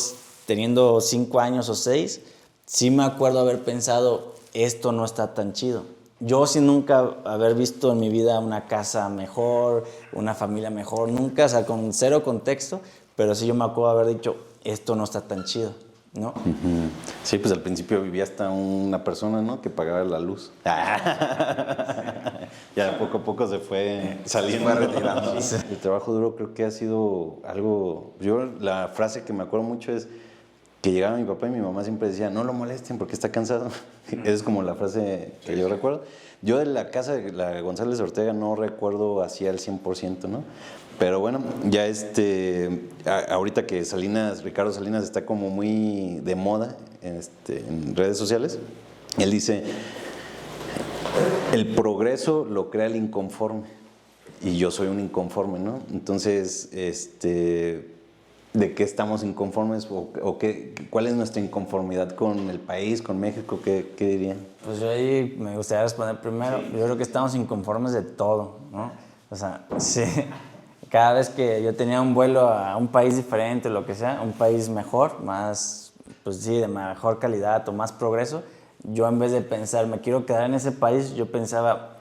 teniendo 5 años o 6, sí me acuerdo haber pensado, esto no está tan chido. Yo sin nunca haber visto en mi vida una casa mejor, una familia mejor, nunca, o sea, con 0 contexto, pero sí yo me acuerdo haber dicho, esto no está tan chido, ¿no? Uh-huh. Sí, pues al principio vivía hasta una persona, ¿no? Que pagaba la luz. Ya poco a poco se fue saliendo. Se fue retirando. Sí. El trabajo duro creo que ha sido algo... Yo la frase que me acuerdo mucho es que llegaba mi papá y mi mamá siempre decía, no lo molesten porque está cansado. Esa es como la frase que yo recuerdo. Yo de la casa de la González Ortega no recuerdo así al 100%, ¿no? Pero bueno, ya ahorita que Ricardo Salinas está como muy de moda en redes sociales, él dice, el progreso lo crea el inconforme. Y yo soy un inconforme, ¿no? Entonces, ¿De qué estamos inconformes o cuál es nuestra inconformidad con el país, con México? ¿Qué dirían? Pues yo ahí me gustaría responder primero. Yo creo que estamos inconformes de todo, ¿no? O sea, sí. Cada vez que yo tenía un vuelo a un país diferente, lo que sea, un país mejor, más, pues sí, de mejor calidad o más progreso, yo en vez de pensar, me quiero quedar en ese país, yo pensaba,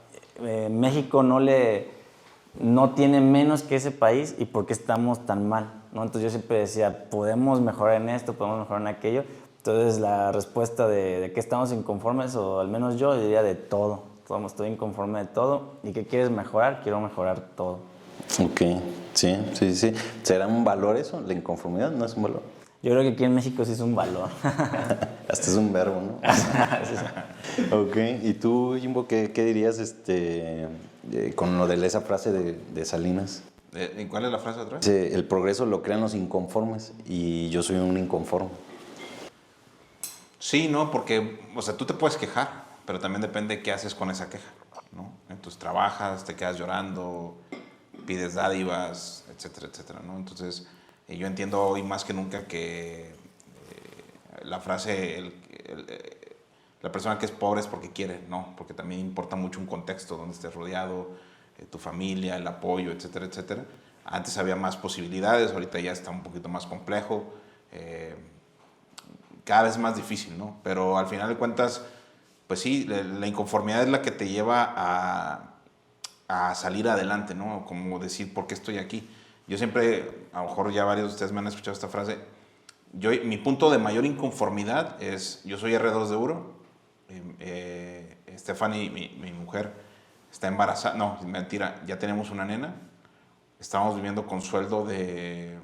México no tiene menos que ese país y por qué estamos tan mal, ¿no? Entonces yo siempre decía, podemos mejorar en esto, podemos mejorar en aquello. Entonces la respuesta de qué estamos inconformes, o al menos yo diría de todo. Estoy inconforme de todo. ¿Y qué quieres mejorar? Quiero mejorar todo. Ok, sí. ¿Será un valor eso? ¿La inconformidad no es un valor? Yo creo que aquí en México sí es un valor. Hasta es un verbo, ¿no? Sí. Ok, ¿y tú, Jimbo, qué dirías con lo de esa frase de Salinas? ¿Y cuál es la frase otra vez? Dice, el progreso lo crean los inconformes y yo soy un inconforme. Sí, ¿no? Porque, o sea, tú te puedes quejar, pero también depende qué haces con esa queja, ¿no? Entonces trabajas, te quedas llorando, pides dádivas, etcétera, etcétera, ¿no? Entonces, yo entiendo hoy más que nunca que la frase, la persona que es pobre es porque quiere, ¿no? Porque también importa mucho un contexto donde estés rodeado, tu familia, el apoyo, etcétera, etcétera. Antes había más posibilidades, ahorita ya está un poquito más complejo. Cada vez más difícil, ¿no? Pero al final de cuentas, pues sí, la inconformidad es la que te lleva a salir adelante, ¿no? Como decir, ¿por qué estoy aquí? Yo siempre, a lo mejor ya varios de ustedes me han escuchado esta frase, mi punto de mayor inconformidad es, yo soy R2 de Uro, Stephanie, mi mujer, está embarazada, no, mentira, ya tenemos una nena, estamos viviendo con sueldo de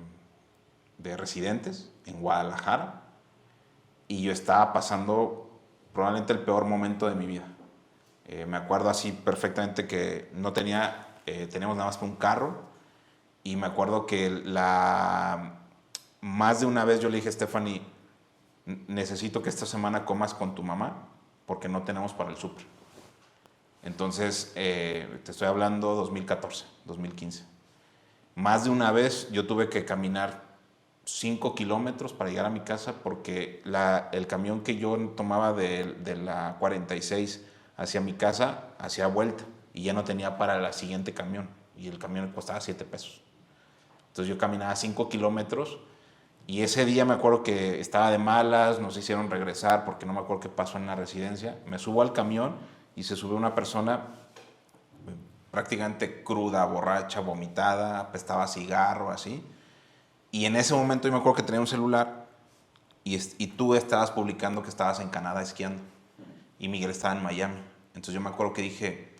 residentes en Guadalajara, y yo estaba pasando probablemente el peor momento de mi vida. Me acuerdo así perfectamente que no teníamos nada más que un carro, y me acuerdo que más de una vez yo le dije a Stephanie, necesito que esta semana comas con tu mamá porque no tenemos para el súper. Entonces, te estoy hablando 2014, 2015. Más de una vez yo tuve que caminar 5 kilómetros para llegar a mi casa porque el camión que yo tomaba de la 46 hacia mi casa hacía vuelta y ya no tenía para el siguiente camión y el camión costaba 7 pesos. Entonces yo caminaba 5 kilómetros y ese día me acuerdo que estaba de malas, nos hicieron regresar porque no me acuerdo qué pasó en la residencia. Me subo al camión y se sube una persona prácticamente cruda, borracha, vomitada, apestaba a cigarro, así. Y en ese momento yo me acuerdo que tenía un celular y tú estabas publicando que estabas en Canadá esquiando y Miguel estaba en Miami. Entonces yo me acuerdo que dije,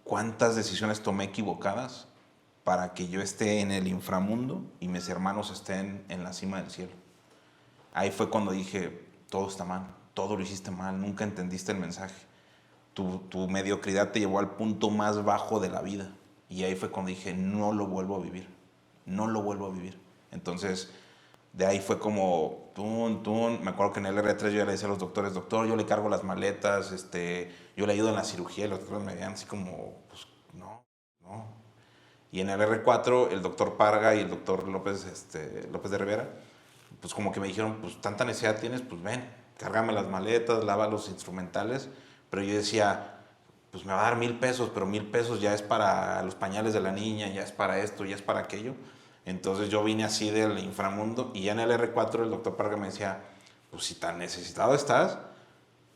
¿cuántas decisiones tomé equivocadas para que yo esté en el inframundo y mis hermanos estén en la cima del cielo? Ahí fue cuando dije, todo está mal, todo lo hiciste mal, nunca entendiste el mensaje. Tu mediocridad te llevó al punto más bajo de la vida. Y ahí fue cuando dije, no lo vuelvo a vivir, no lo vuelvo a vivir. Entonces, de ahí fue como, me acuerdo que en el R3 yo ya le decía a los doctores, doctor, yo le cargo las maletas, yo le ayudo en la cirugía, y los doctores me veían así como, pues, no. Y en el R4, el doctor Parga y el doctor López de Rivera, pues como que me dijeron, pues tanta necesidad tienes, pues ven, cárgame las maletas, lava los instrumentales. Pero yo decía, pues me va a dar 1,000 pesos, pero 1,000 pesos ya es para los pañales de la niña, ya es para esto, ya es para aquello. Entonces yo vine así del inframundo y ya en el R4 el doctor Parga me decía, pues si tan necesitado estás,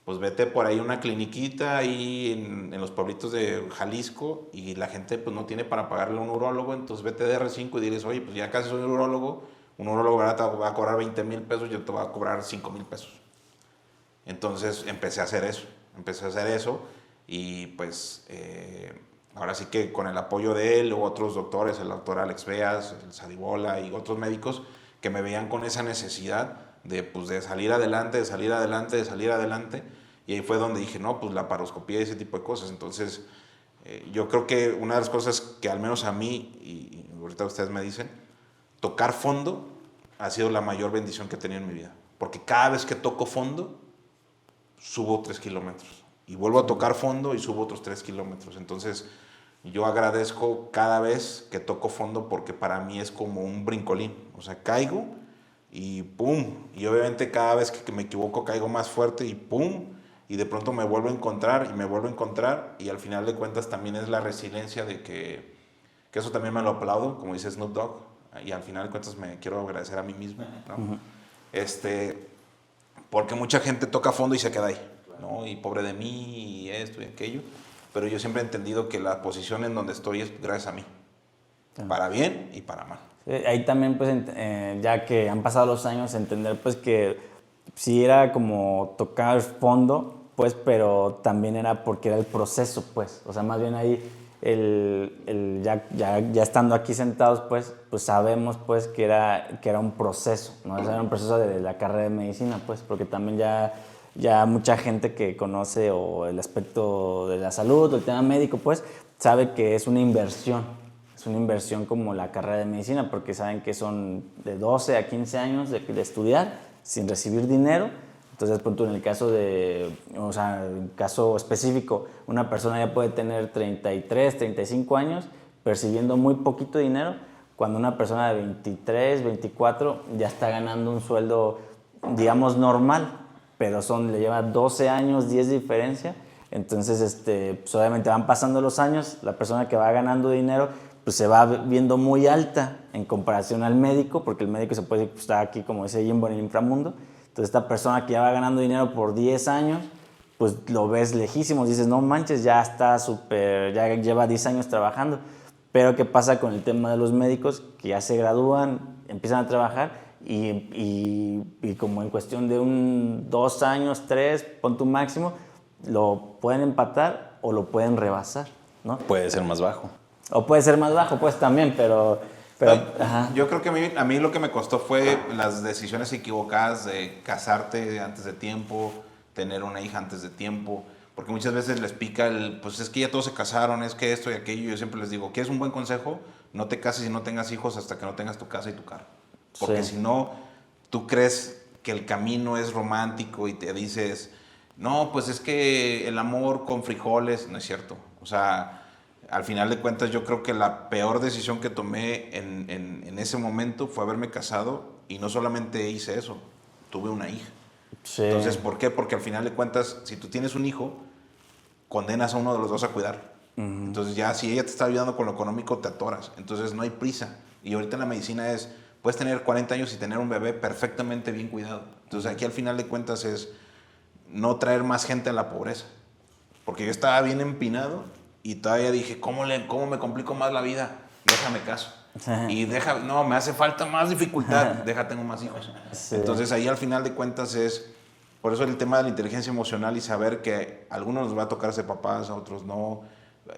pues vete por ahí a una cliniquita ahí en los pueblitos de Jalisco y la gente pues no tiene para pagarle a un urólogo, entonces vete de R5 y diles, oye, pues ya casi soy un urólogo ¿verdad? Te va a cobrar 20,000 pesos, yo te voy a cobrar 5,000 pesos. Entonces empecé a hacer eso y pues ahora sí que con el apoyo de él o otros doctores, el doctor Alex Beas, el Sadibola y otros médicos que me veían con esa necesidad de salir adelante, y ahí fue donde dije, no, pues la paroscopía y ese tipo de cosas. Entonces yo creo que una de las cosas que al menos a mí, y ahorita ustedes me dicen, tocar fondo ha sido la mayor bendición que he tenido en mi vida, porque cada vez que toco fondo subo 3 kilómetros y vuelvo a tocar fondo y subo otros 3 kilómetros. Entonces, Yo agradezco cada vez que toco fondo porque para mí es como un brincolín. O sea, caigo y ¡pum! Y obviamente cada vez que me equivoco caigo más fuerte y ¡pum! Y de pronto me vuelvo a encontrar y me vuelvo a encontrar y al final de cuentas también es la resiliencia de que eso también me lo aplaudo, como dice Snoop Dogg, y al final de cuentas me quiero agradecer a mí mismo, ¿no? Porque mucha gente toca fondo y se queda ahí, ¿no? Y pobre de mí y esto y aquello, pero yo siempre he entendido que la posición en donde estoy es gracias a mí, para bien y para mal. Ahí también, pues, ya que han pasado los años, entender, pues, que sí era como tocar fondo, pues, pero también era porque era el proceso, pues. O sea, más bien ahí, ya estando aquí sentados, pues sabemos, pues, que era un proceso, ¿no? O sea, era un proceso de la carrera de medicina, pues, porque también ya mucha gente que conoce o el aspecto de la salud o el tema médico, pues, sabe que es una inversión. Es una inversión como la carrera de medicina, porque saben que son de 12 a 15 años de estudiar sin recibir dinero. Entonces, punto, en el caso en caso específico, una persona ya puede tener 33, 35 años percibiendo muy poquito dinero, cuando una persona de 23, 24 ya está ganando un sueldo, digamos, normal, pero le lleva 12 años, 10 de diferencia. Entonces, pues obviamente van pasando los años, la persona que va ganando dinero pues se va viendo muy alta en comparación al médico, porque el médico se puede decir que está aquí como ese limbo en el inframundo. Entonces esta persona que ya va ganando dinero por 10 años, pues lo ves lejísimo, dices, no manches, ya está súper, ya lleva 10 años trabajando. Pero ¿qué pasa con el tema de los médicos? Que ya se gradúan, empiezan a trabajar y como en cuestión de 2 años, 3, pon tu máximo, lo pueden empatar o lo pueden rebasar, ¿no? Puede ser más bajo. O puede ser más bajo, pues también, pero ajá. Yo creo que a mí lo que me costó fue las decisiones equivocadas de casarte antes de tiempo, tener una hija antes de tiempo, porque muchas veces les pica pues es que ya todos se casaron, es que esto y aquello. Yo siempre les digo, ¿quieres un buen consejo? No te cases y no tengas hijos hasta que no tengas tu casa y tu carro. Porque si no, tú crees que el camino es romántico y te dices, no, pues es que el amor con frijoles, no es cierto. O sea, al final de cuentas yo creo que la peor decisión que tomé en ese momento fue haberme casado y no solamente hice eso, tuve una hija. Sí. Entonces, ¿por qué? Porque al final de cuentas, si tú tienes un hijo, condenas a uno de los dos a cuidar. Entonces ya si ella te está ayudando con lo económico, te atoras. Entonces no hay prisa. Y ahorita en la medicina puedes tener 40 años y tener un bebé perfectamente bien cuidado. Entonces aquí al final de cuentas es no traer más gente a la pobreza. Porque yo estaba bien empinado y todavía dije, ¿cómo me complico más la vida? Déjame caso. Y no, me hace falta más dificultad, tengo más hijos. Sí. Entonces ahí al final de cuentas por eso el tema de la inteligencia emocional y saber que a algunos nos va a tocar ser papás, a otros no.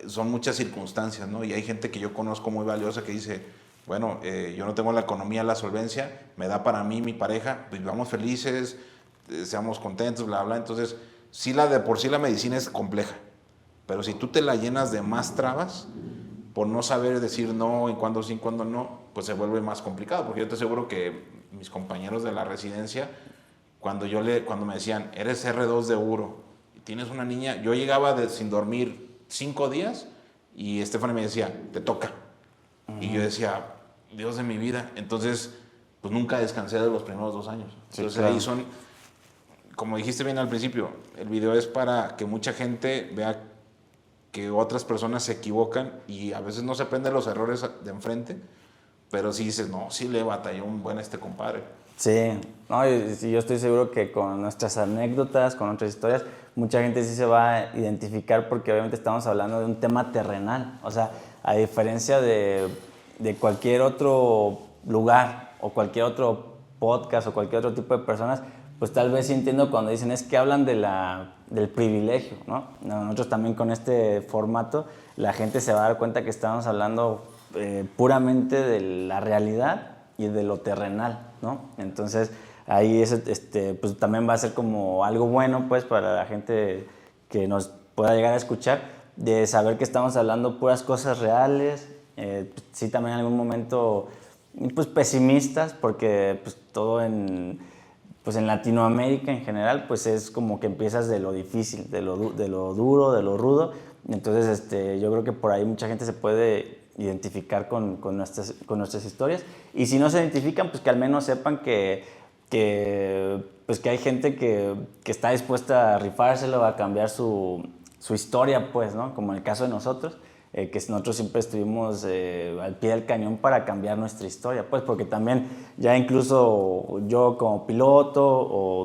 Son muchas circunstancias, ¿no? Y hay gente que yo conozco muy valiosa que dice, bueno, yo no tengo la economía, la solvencia, me da para mí, mi pareja, vivamos felices, seamos contentos, bla, bla. Entonces, sí, de por sí la medicina es compleja. Pero si tú te la llenas de más trabas, por no saber decir no y cuándo sí y cuándo no, pues se vuelve más complicado. Porque yo te aseguro que mis compañeros de la residencia, cuando me decían, eres R2 de uro y tienes una niña, yo llegaba sin dormir 5 días y Stephanie me decía, te toca. Y yo decía, Dios de mi vida. Entonces, pues nunca descansé de los primeros 2 años. Entonces sí, claro. Ahí son, como dijiste bien al principio, el video es para que mucha gente vea que otras personas se equivocan y a veces no se aprenden los errores de enfrente, pero sí dices, no, sí le batalló un buen compadre. Sí, no, yo estoy seguro que con nuestras anécdotas, con nuestras historias, mucha gente sí se va a identificar porque obviamente estamos hablando de un tema terrenal. O sea, a diferencia de cualquier otro lugar o cualquier otro podcast o cualquier otro tipo de personas, pues tal vez sí entiendo cuando dicen es que hablan del privilegio, ¿no? Nosotros también con este formato la gente se va a dar cuenta que estamos hablando puramente de la realidad y de lo terrenal, ¿no? Entonces ahí pues también va a ser como algo bueno pues para la gente que nos pueda llegar a escuchar, de saber que estamos hablando puras cosas reales, sí también en algún momento pues pesimistas, porque pues todo en Latinoamérica en general, pues es como que empiezas de lo difícil, de lo duro, de lo rudo, Entonces, yo creo que por ahí mucha gente se puede identificar con nuestras historias. Y si no se identifican, pues que al menos sepan que hay gente que está dispuesta a rifárselo, a cambiar su historia, pues, ¿no? Como en el caso de nosotros, que nosotros siempre estuvimos al pie del cañón para cambiar nuestra historia, pues, porque también ya incluso yo como piloto,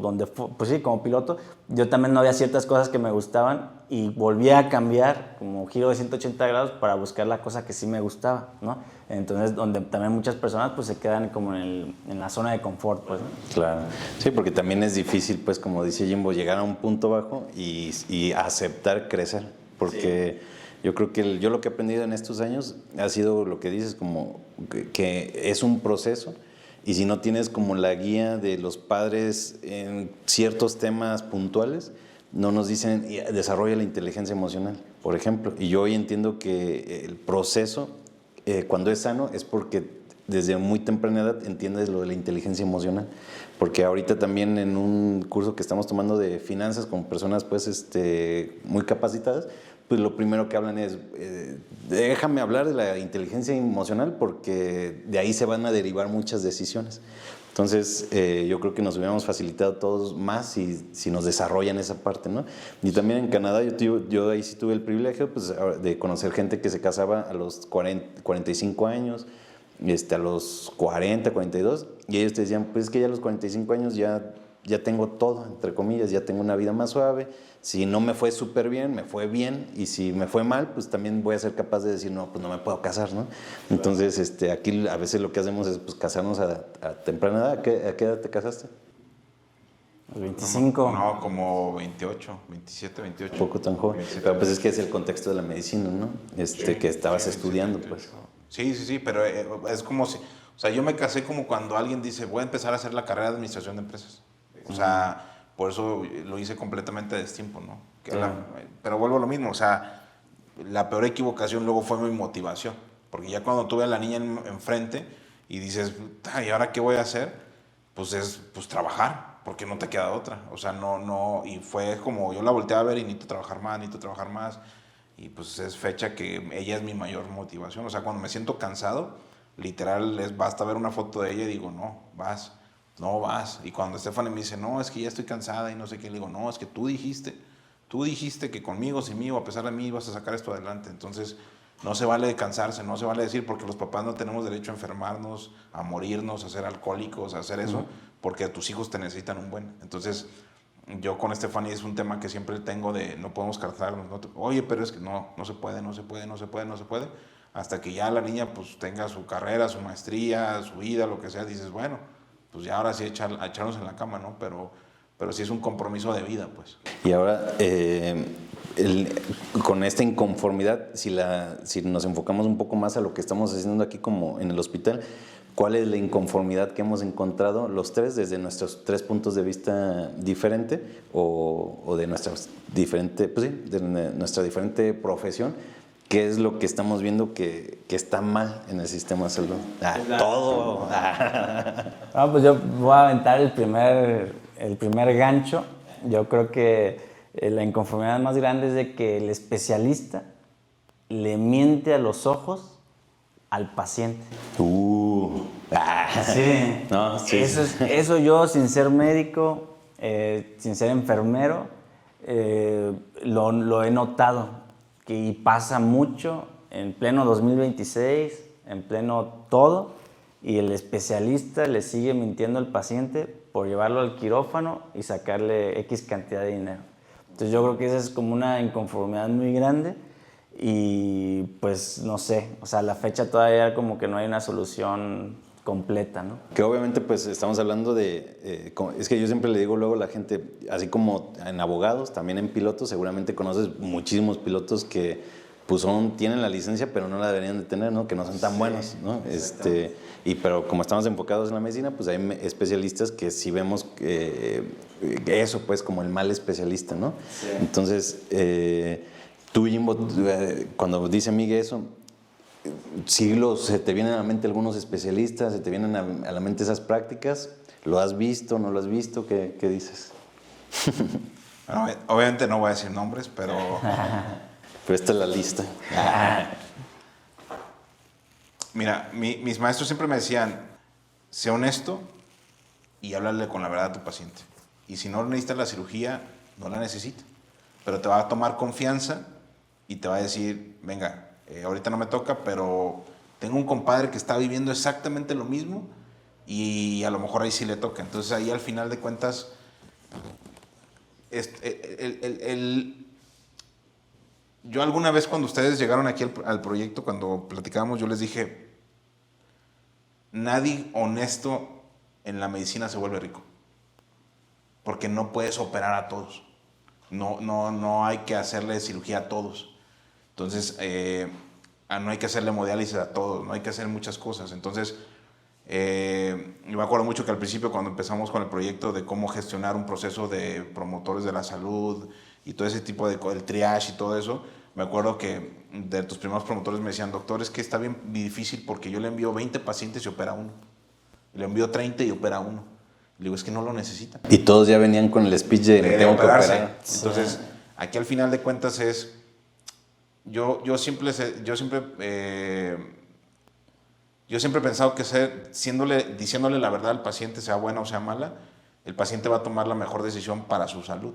pues sí, como piloto, yo también no había ciertas cosas que me gustaban y volví a cambiar como un giro de 180 grados para buscar la cosa que sí me gustaba, ¿no? Entonces, donde también muchas personas pues se quedan como en la zona de confort, pues, ¿no? Claro, sí, porque también es difícil, pues, como dice Jimbo, llegar a un punto bajo y aceptar crecer, porque sí. Yo creo que yo lo que he aprendido en estos años ha sido lo que dices, como que es un proceso, y si no tienes como la guía de los padres en ciertos temas puntuales, no nos dicen desarrolla la inteligencia emocional, por ejemplo, y yo hoy entiendo que el proceso cuando es sano es porque desde muy temprana edad entiendes lo de la inteligencia emocional, porque ahorita también en un curso que estamos tomando de finanzas con personas pues muy capacitadas, pues lo primero que hablan es déjame hablar de la inteligencia emocional porque de ahí se van a derivar muchas decisiones. Entonces, yo creo que nos hubiéramos facilitado todos más si nos desarrollan esa parte, ¿no? Y también en Canadá, yo ahí sí tuve el privilegio pues, de conocer gente que se casaba a los 45 años, a los 40, 42, y ellos te decían, pues es que ya a los 45 años ya tengo todo, entre comillas, ya tengo una vida más suave. Si no me fue súper bien, me fue bien, y si me fue mal, pues también voy a ser capaz de decir, no, pues no me puedo casar, ¿no? Entonces, aquí a veces lo que hacemos es pues, casarnos a temprana edad. ¿A qué edad te casaste? A los 25. No, como 28, 27, 28. Un poco tan joven. 27, pero pues es que es el contexto de la medicina, ¿no? Sí, que estabas 27, estudiando, 28. pues. Sí, pero es como si... O sea, yo me casé como cuando alguien dice, voy a empezar a hacer la carrera de administración de empresas. O sea, por eso lo hice completamente a destiempo, ¿no? Pero vuelvo a lo mismo, o sea, la peor equivocación luego fue mi motivación. Porque ya cuando tuve a la niña enfrente y dices, ¿y ahora qué voy a hacer? Pues es trabajar, porque no te queda otra. O sea, no, y fue como yo la volteé a ver y necesito trabajar más. Y pues es fecha que ella es mi mayor motivación. O sea, cuando me siento cansado, literal, basta ver una foto de ella y digo, no vas. Y cuando Stephanie me dice, no, es que ya estoy cansada y no sé qué, le digo, no, es que tú dijiste que conmigo, sin mí o a pesar de mí ibas a sacar esto adelante. Entonces, no se vale de cansarse, no se vale decir, porque los papás no tenemos derecho a enfermarnos, a morirnos, a ser alcohólicos, a hacer eso, porque tus hijos te necesitan un buen. Entonces, yo con Stephanie es un tema que siempre tengo de no podemos cansarnos. Oye, pero es que no se puede. Hasta que ya la niña pues tenga su carrera, su maestría, su vida, lo que sea, dices, bueno, pues ya ahora sí echarnos en la cama, ¿no? Pero sí es un compromiso de vida, pues. Y ahora, con esta inconformidad, si nos enfocamos un poco más a lo que estamos haciendo aquí como en el hospital, ¿cuál es la inconformidad que hemos encontrado los tres desde nuestros 3 puntos de vista diferentes o de de nuestra diferente profesión? ¿Qué es lo que estamos viendo que está mal en el sistema de salud? Todo. Pues yo voy a aventar el primer gancho. Yo creo que la inconformidad más grande es de que el especialista le miente a los ojos al paciente. Sí. No, sí. Eso yo, sin ser médico, sin ser enfermero, lo he notado. Y pasa mucho en pleno 2026, en pleno todo, y el especialista le sigue mintiendo al paciente por llevarlo al quirófano y sacarle X cantidad de dinero. Entonces yo creo que esa es como una inconformidad muy grande y pues no sé, o sea, a la fecha todavía como que no hay una solución completa, ¿no? Que obviamente pues estamos hablando es que yo siempre le digo luego a la gente, así como en abogados, también en pilotos, seguramente conoces muchísimos pilotos que pues tienen la licencia pero no la deberían de tener, ¿no? Que no son tan buenos, ¿no? Pero como estamos enfocados en la medicina, pues hay especialistas que sí vemos eso pues como el mal especialista, ¿no? Sí. Entonces, tú, Jimbo, cuando dice Miguel eso, sí se te vienen a la mente algunos especialistas, se te vienen a la mente esas prácticas. ¿Lo has visto, no lo has visto? ¿Qué dices? Bueno, obviamente no voy a decir nombres, pero Pero esta es la lista. Mira, mis maestros siempre me decían, sé honesto y háblale con la verdad a tu paciente. Y si no necesitas la cirugía, no la necesita. Pero te va a tomar confianza y te va a decir, venga, ahorita no me toca, pero tengo un compadre que está viviendo exactamente lo mismo y a lo mejor ahí sí le toca. Entonces ahí al final de cuentas, yo alguna vez cuando ustedes llegaron aquí al proyecto, cuando platicábamos, yo les dije, nadie honesto en la medicina se vuelve rico, porque no puedes operar a todos. No hay que hacerle cirugía a todos. Entonces, no hay que hacerle hemodiálisis a todos, no hay que hacer muchas cosas. Entonces, yo me acuerdo mucho que al principio cuando empezamos con el proyecto de cómo gestionar un proceso de promotores de la salud y todo ese tipo de el triage y todo eso, me acuerdo que de tus primeros promotores me decían, doctor, es que está bien difícil porque yo le envío 20 pacientes y opera uno. Le envío 30 y opera uno. Le digo, es que no lo necesitan. Y todos ya venían con el speech de me tengo que operar. Entonces, aquí al final de cuentas es, yo siempre he pensado que diciéndole la verdad al paciente, sea buena o sea mala, el paciente va a tomar la mejor decisión para su salud.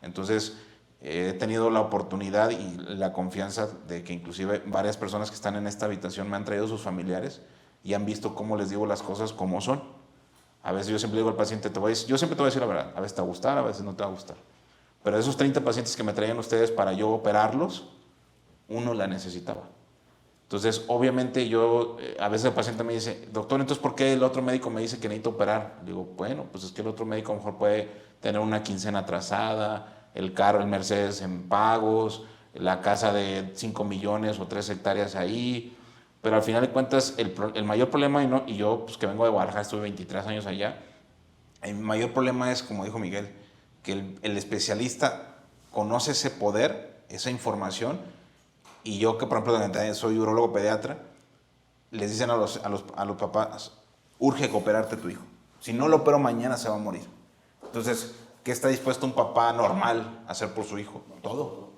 Entonces, he tenido la oportunidad y la confianza de que inclusive varias personas que están en esta habitación me han traído sus familiares y han visto cómo les digo las cosas como son. A veces yo siempre digo al paciente, yo siempre te voy a decir la verdad, a veces te va a gustar, a veces no te va a gustar. Pero de esos 30 pacientes que me traían ustedes para yo operarlos, uno la necesitaba. Entonces, obviamente a veces el paciente me dice, doctor, entonces ¿por qué el otro médico me dice que necesito operar? Le digo, bueno, pues es que el otro médico a lo mejor puede tener una quincena atrasada, el carro, el Mercedes en pagos, la casa de 5 millones o 3 hectáreas ahí. Pero al final de cuentas, el mayor problema, y yo pues, que vengo de Guadalajara, estuve 23 años allá, el mayor problema es, como dijo Miguel, que el especialista conoce ese poder, esa información, y yo que por ejemplo soy urólogo pediatra, les dicen a los papás, urge que operarte tu hijo. Si no lo opero mañana se va a morir. Entonces, ¿qué está dispuesto un papá normal a hacer por su hijo? Todo.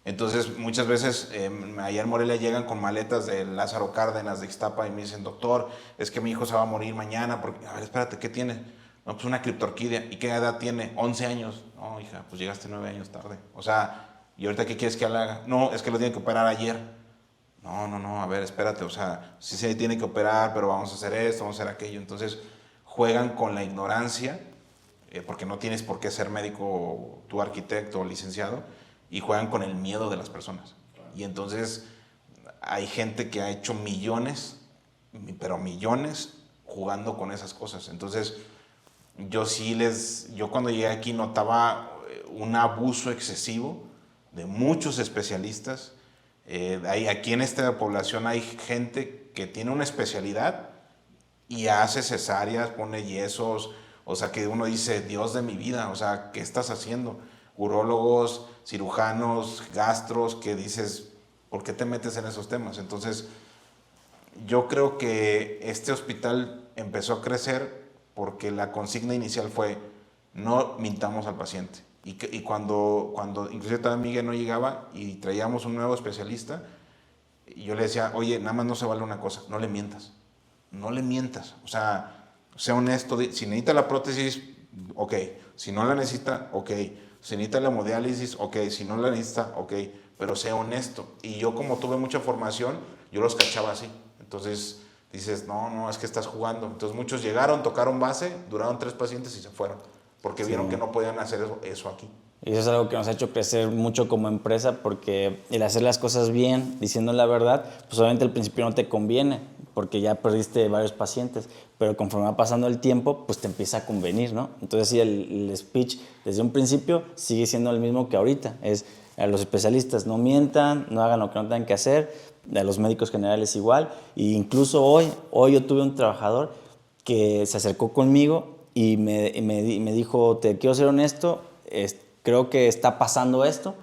Entonces, muchas veces allá en Morelia llegan con maletas de Lázaro Cárdenas, de Ixtapa, y me dicen, doctor, es que mi hijo se va a morir mañana, porque, a ver, espérate, ¿qué tiene? No, pues una criptorquidia. ¿Y qué edad tiene? 11 años. No, hija, pues llegaste 9 años tarde. O sea, ¿y ahorita qué quieres que haga? No, es que lo tienen que operar ayer. No, a ver, espérate, o sea, sí se tiene que operar, pero vamos a hacer esto, vamos a hacer aquello. Entonces, juegan con la ignorancia, porque no tienes por qué ser médico, tu arquitecto o licenciado, y juegan con el miedo de las personas. Y entonces hay gente que ha hecho millones, pero millones, jugando con esas cosas. Entonces yo cuando llegué aquí notaba un abuso excesivo de muchos especialistas. Aquí en esta población hay gente que tiene una especialidad y hace cesáreas, pone yesos, o sea que uno dice, Dios de mi vida, o sea, ¿qué estás haciendo? Urólogos, cirujanos, gastros, que dices, ¿por qué te metes en esos temas? Entonces, yo creo que este hospital empezó a crecer porque la consigna inicial fue, no mintamos al paciente. Y cuando inclusive también Miguel no llegaba y traíamos un nuevo especialista, yo le decía, oye, nada más no se vale una cosa, no le mientas. No le mientas, o sea, sea honesto, si necesita la prótesis, ok, si no la necesita, ok, si necesita la hemodiálisis, ok, si no la necesita, ok, pero sea honesto. Y yo como tuve mucha formación, yo los cachaba así, entonces dices, no, es que estás jugando. Entonces muchos llegaron, tocaron base, duraron 3 pacientes y se fueron, porque vieron que no podían hacer eso aquí. Y eso es algo que nos ha hecho crecer mucho como empresa, porque el hacer las cosas bien, diciendo la verdad, pues obviamente al principio no te conviene, porque ya perdiste varios pacientes, pero conforme va pasando el tiempo, pues te empieza a convenir, ¿no? Entonces sí, el speech desde un principio sigue siendo el mismo que ahorita, es a los especialistas no mientan, no hagan lo que no tengan que hacer, a los médicos generales igual, e incluso hoy yo tuve un trabajador que se acercó conmigo y me dijo, te quiero ser honesto, creo que está pasando esto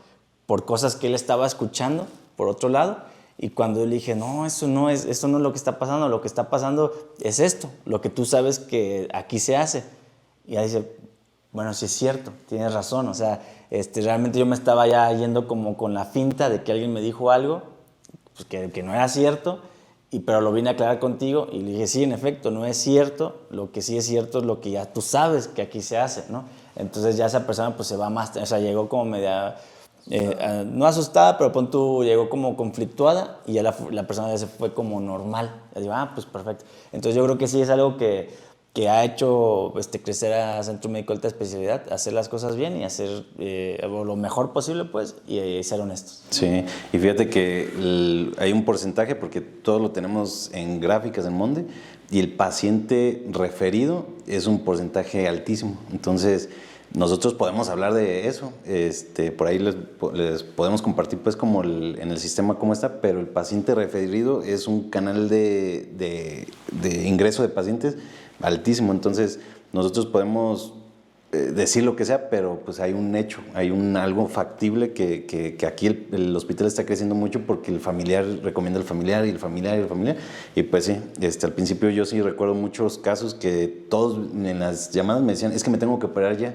por cosas que él estaba escuchando por otro lado. Y cuando yo le dije, no, eso no es lo que está pasando es esto, lo que tú sabes que aquí se hace. Y ella dice, bueno, sí es cierto, tienes razón. O sea, realmente yo me estaba ya yendo como con la finta de que alguien me dijo algo pues que no era cierto, pero lo vine a aclarar contigo y le dije, sí, en efecto, no es cierto, lo que sí es cierto es lo que ya tú sabes que aquí se hace, ¿no? Entonces ya esa persona pues se va más, o sea, llegó como media, no asustada, pero pon tú, llegó como conflictuada y ya la persona ya se fue como normal. Y digo, pues perfecto. Entonces yo creo que sí es algo que ha hecho crecer a Centro Médico de Alta Especialidad, hacer las cosas bien y hacer lo mejor posible, pues, y ser honestos. Sí, y fíjate que hay un porcentaje, porque todo lo tenemos en gráficas en Monde, y el paciente referido es un porcentaje altísimo. Entonces, nosotros podemos hablar de eso, por ahí les podemos compartir pues como en el sistema cómo está, pero el paciente referido es un canal de ingreso de pacientes altísimo. Entonces, nosotros podemos decir lo que sea, pero pues hay un hecho, hay algo factible que aquí el hospital está creciendo mucho porque el familiar recomienda al familiar y el familiar y el familiar. Y pues sí, al principio yo sí recuerdo muchos casos que todos en las llamadas me decían, es que me tengo que operar ya.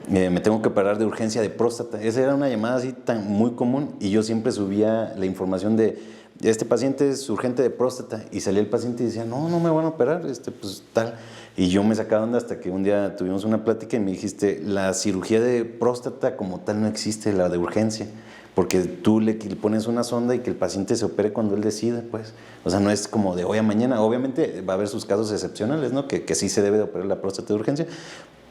Me tengo que operar de urgencia de próstata. Esa era una llamada así muy común y yo siempre subía la información de este paciente es urgente de próstata y salía el paciente y decía, no me van a operar, pues tal. Y yo me sacaba onda hasta que un día tuvimos una plática y me dijiste, la cirugía de próstata como tal no existe, la de urgencia, porque tú le pones una sonda y que el paciente se opere cuando él decida, pues. O sea, no es como de hoy a mañana. Obviamente va a haber sus casos excepcionales, ¿no? Que sí se debe de operar la próstata de urgencia,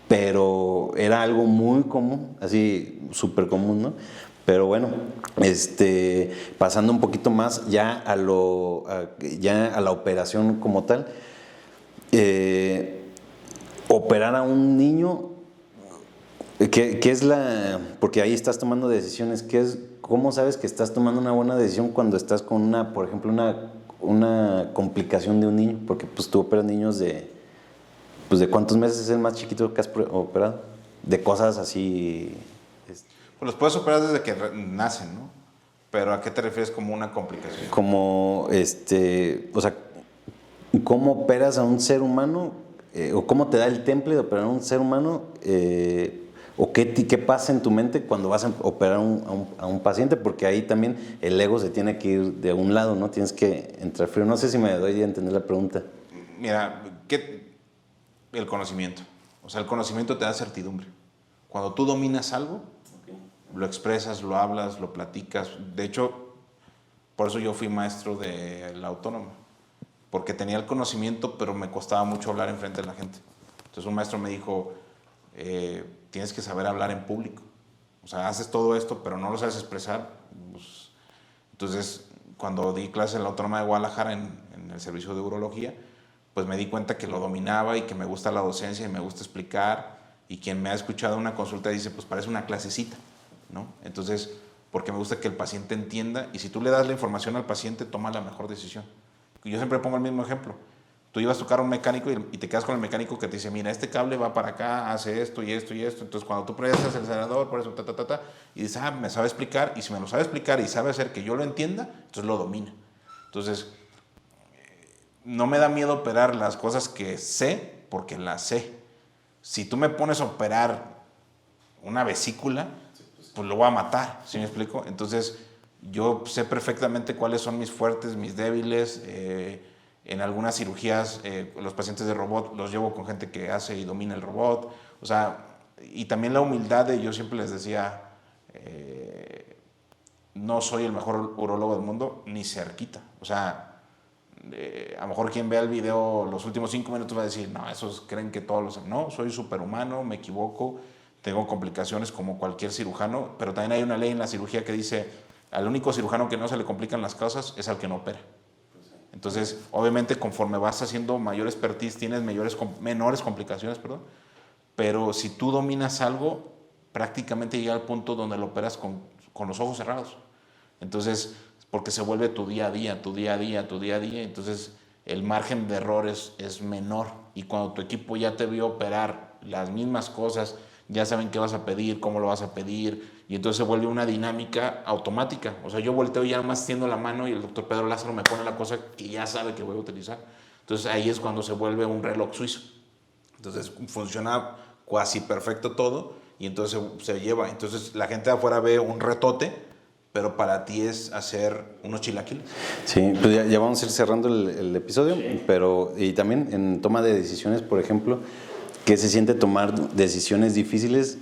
pero era algo muy común, así súper común, ¿no? Pero bueno, pasando un poquito más ya a la operación como tal, operar a un niño, ¿qué es porque ahí estás tomando decisiones, ¿cómo sabes que estás tomando una buena decisión cuando estás con por ejemplo, una complicación de un niño? Porque pues tú operas niños ¿de cuántos meses es el más chiquito que has operado? De cosas así. Pues los puedes operar desde que nacen, ¿no? Pero ¿a qué te refieres como una complicación? Como, o sea, ¿cómo operas a un ser humano? ¿O cómo te da el temple de operar a un ser humano? ¿O qué pasa en tu mente cuando vas a operar a un paciente? Porque ahí también el ego se tiene que ir de un lado, ¿no? Tienes que entrar frío. No sé si me doy a entender la pregunta. Mira, el conocimiento. O sea, el conocimiento te da certidumbre. Cuando tú dominas algo, lo expresas, lo hablas, lo platicas. De hecho, por eso yo fui maestro de la autónoma, porque tenía el conocimiento, pero me costaba mucho hablar enfrente de la gente. Entonces un maestro me dijo, tienes que saber hablar en público. O sea, haces todo esto, pero no lo sabes expresar. Pues, entonces, cuando di clases en la autónoma de Guadalajara, en el servicio de urología, pues me di cuenta que lo dominaba y que me gusta la docencia y me gusta explicar. Y quien me ha escuchado una consulta dice, pues parece una clasecita, ¿no? Entonces, porque me gusta que el paciente entienda, y si tú le das la información al paciente, toma la mejor decisión. Yo siempre pongo el mismo ejemplo. Tú ibas a tocar a un mecánico y te quedas con el mecánico que te dice, mira, este cable va para acá, hace esto y esto y esto. Entonces, cuando tú prendes el acelerador, por eso, y dices, me sabe explicar, y si me lo sabe explicar y sabe hacer que yo lo entienda, entonces lo domina. Entonces, no me da miedo operar las cosas que sé, porque las sé. Si tú me pones a operar una vesícula, pues lo voy a matar, ¿sí me explico? Entonces, yo sé perfectamente cuáles son mis fuertes, mis débiles. En algunas cirugías, los pacientes de robot los llevo con gente que hace y domina el robot. O sea, y también la humildad yo siempre les decía, no soy el mejor urólogo del mundo, ni cerquita. O sea, a lo mejor quien vea el video los últimos 5 minutos va a decir, no, esos creen que todos los... No, soy superhumano, me equivoco, tengo complicaciones como cualquier cirujano, pero también hay una ley en la cirugía que dice, al único cirujano que no se le complican las cosas es al que no opera. Entonces, obviamente, conforme vas haciendo mayor expertise, tienes menores complicaciones, pero si tú dominas algo, prácticamente llega al punto donde lo operas con los ojos cerrados. Entonces, porque se vuelve tu día a día, entonces el margen de errores es menor. Y cuando tu equipo ya te vio operar las mismas cosas, ya saben qué vas a pedir, cómo lo vas a pedir, y entonces se vuelve una dinámica automática. O sea, yo volteo y ya más extiendo la mano y el doctor Pedro Lázaro me pone la cosa que ya sabe que voy a utilizar. Entonces ahí es cuando se vuelve un reloj suizo. Entonces funciona cuasi perfecto todo y entonces se lleva. Entonces la gente de afuera ve un retote, pero para ti es hacer unos chilaquiles. Sí, pues ya vamos a ir cerrando el episodio, pero y también en toma de decisiones, por ejemplo, ¿qué se siente tomar decisiones difíciles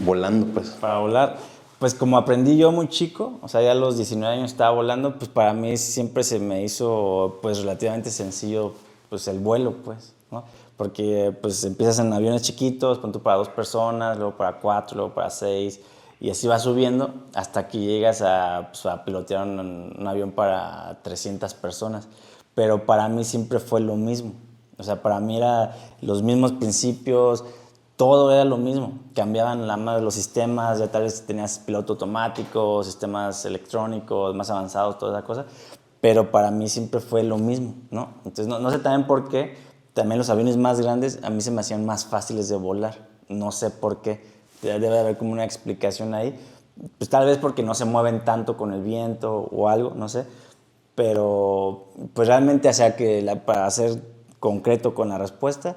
volando, pues? Para volar, pues como aprendí yo muy chico, o sea, ya a los 19 años estaba volando, pues para mí siempre se me hizo pues relativamente sencillo pues el vuelo, pues, ¿no? Porque pues empiezas en aviones chiquitos, pon tú para 2 personas, luego para 4, luego para 6, y así vas subiendo hasta que llegas pues, a pilotear un avión para 300 personas. Pero para mí siempre fue lo mismo. O sea, para mí era los mismos principios, todo era lo mismo. Cambiaban los sistemas, ya tal vez tenías piloto automático, sistemas electrónicos más avanzados, toda esa cosa. Pero para mí siempre fue lo mismo, ¿no? Entonces, no sé también por qué, también los aviones más grandes a mí se me hacían más fáciles de volar. No sé por qué. Debe haber como una explicación ahí. Pues tal vez porque no se mueven tanto con el viento o algo, no sé. Pero pues realmente, o sea, para ser concreto con la respuesta,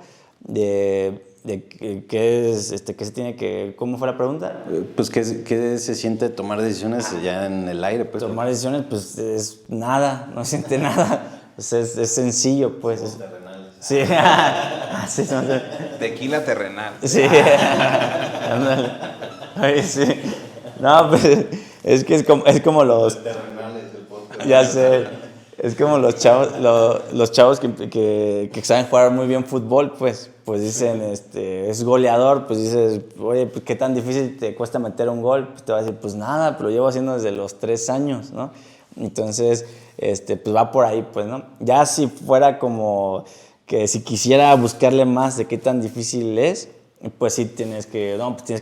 qué se tiene que... ¿Cómo fue la pregunta? Pues, ¿qué se siente tomar decisiones ya en el aire? Pues, tomar decisiones, pues es nada, no siente nada. Pues, es sencillo, pues. Sí. Sí, Tequila terrenal. Sí. Ándale. Ay, sí. No, pues es que es como los... Ya sé. Es como los chavos que saben jugar muy bien fútbol, pues dicen, es goleador, pues dices, oye, pues, ¿qué tan difícil te cuesta meter un gol? Pues te va a decir, pues nada, pero lo llevo haciendo desde los 3 años, ¿no? Entonces, pues va por ahí, pues, ¿no? Ya si fuera como que si quisiera buscarle más de qué tan difícil es, pues sí tienes que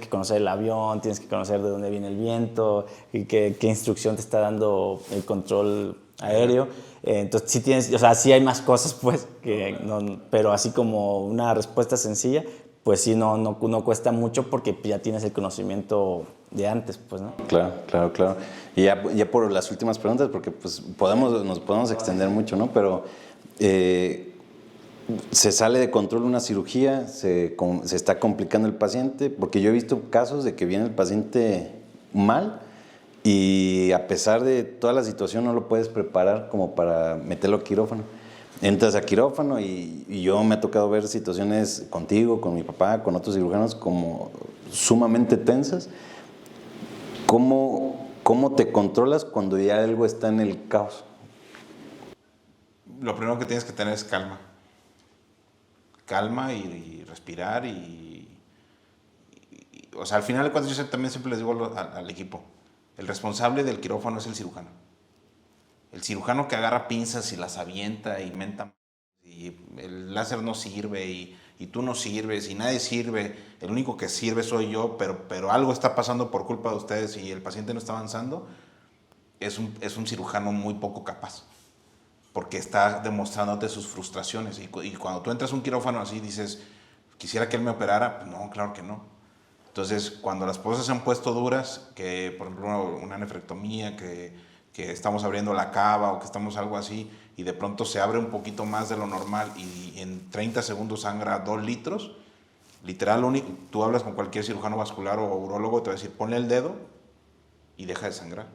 conocer el avión, tienes que conocer de dónde viene el viento y qué instrucción te está dando el control aéreo. Entonces sí tienes, o sea, sí hay más cosas, pues, pero así como una respuesta sencilla, pues sí no cuesta mucho porque ya tienes el conocimiento de antes, pues, ¿no? Claro. Y ya por las últimas preguntas, porque pues nos podemos extender mucho, ¿no? Pero se sale de control una cirugía, se está complicando el paciente, porque yo he visto casos de que viene el paciente mal y a pesar de toda la situación no lo puedes preparar como para meterlo a quirófano. Entras a quirófano y yo me ha tocado ver situaciones contigo, con mi papá, con otros cirujanos como sumamente tensas. ¿Cómo te controlas cuando ya algo está en el caos? Lo primero que tienes que tener es calma. Calma y respirar o sea, al final de cuentas yo también siempre les digo al equipo, el responsable del quirófano es el cirujano. El cirujano que agarra pinzas y las avienta y menta y el láser no sirve y tú no sirves y nadie sirve, el único que sirve soy yo, pero algo está pasando por culpa de ustedes y el paciente no está avanzando, es un cirujano muy poco capaz. Porque está demostrándote sus frustraciones. Y cuando tú entras a un quirófano así, dices, quisiera que él me operara. Pues no, claro que no. Entonces, cuando las cosas se han puesto duras, que por ejemplo una nefrectomía, que estamos abriendo la cava o que estamos algo así, y de pronto se abre un poquito más de lo normal y en 30 segundos sangra 2 litros, literal, tú hablas con cualquier cirujano vascular o urólogo, te va a decir, ponle el dedo y deja de sangrar.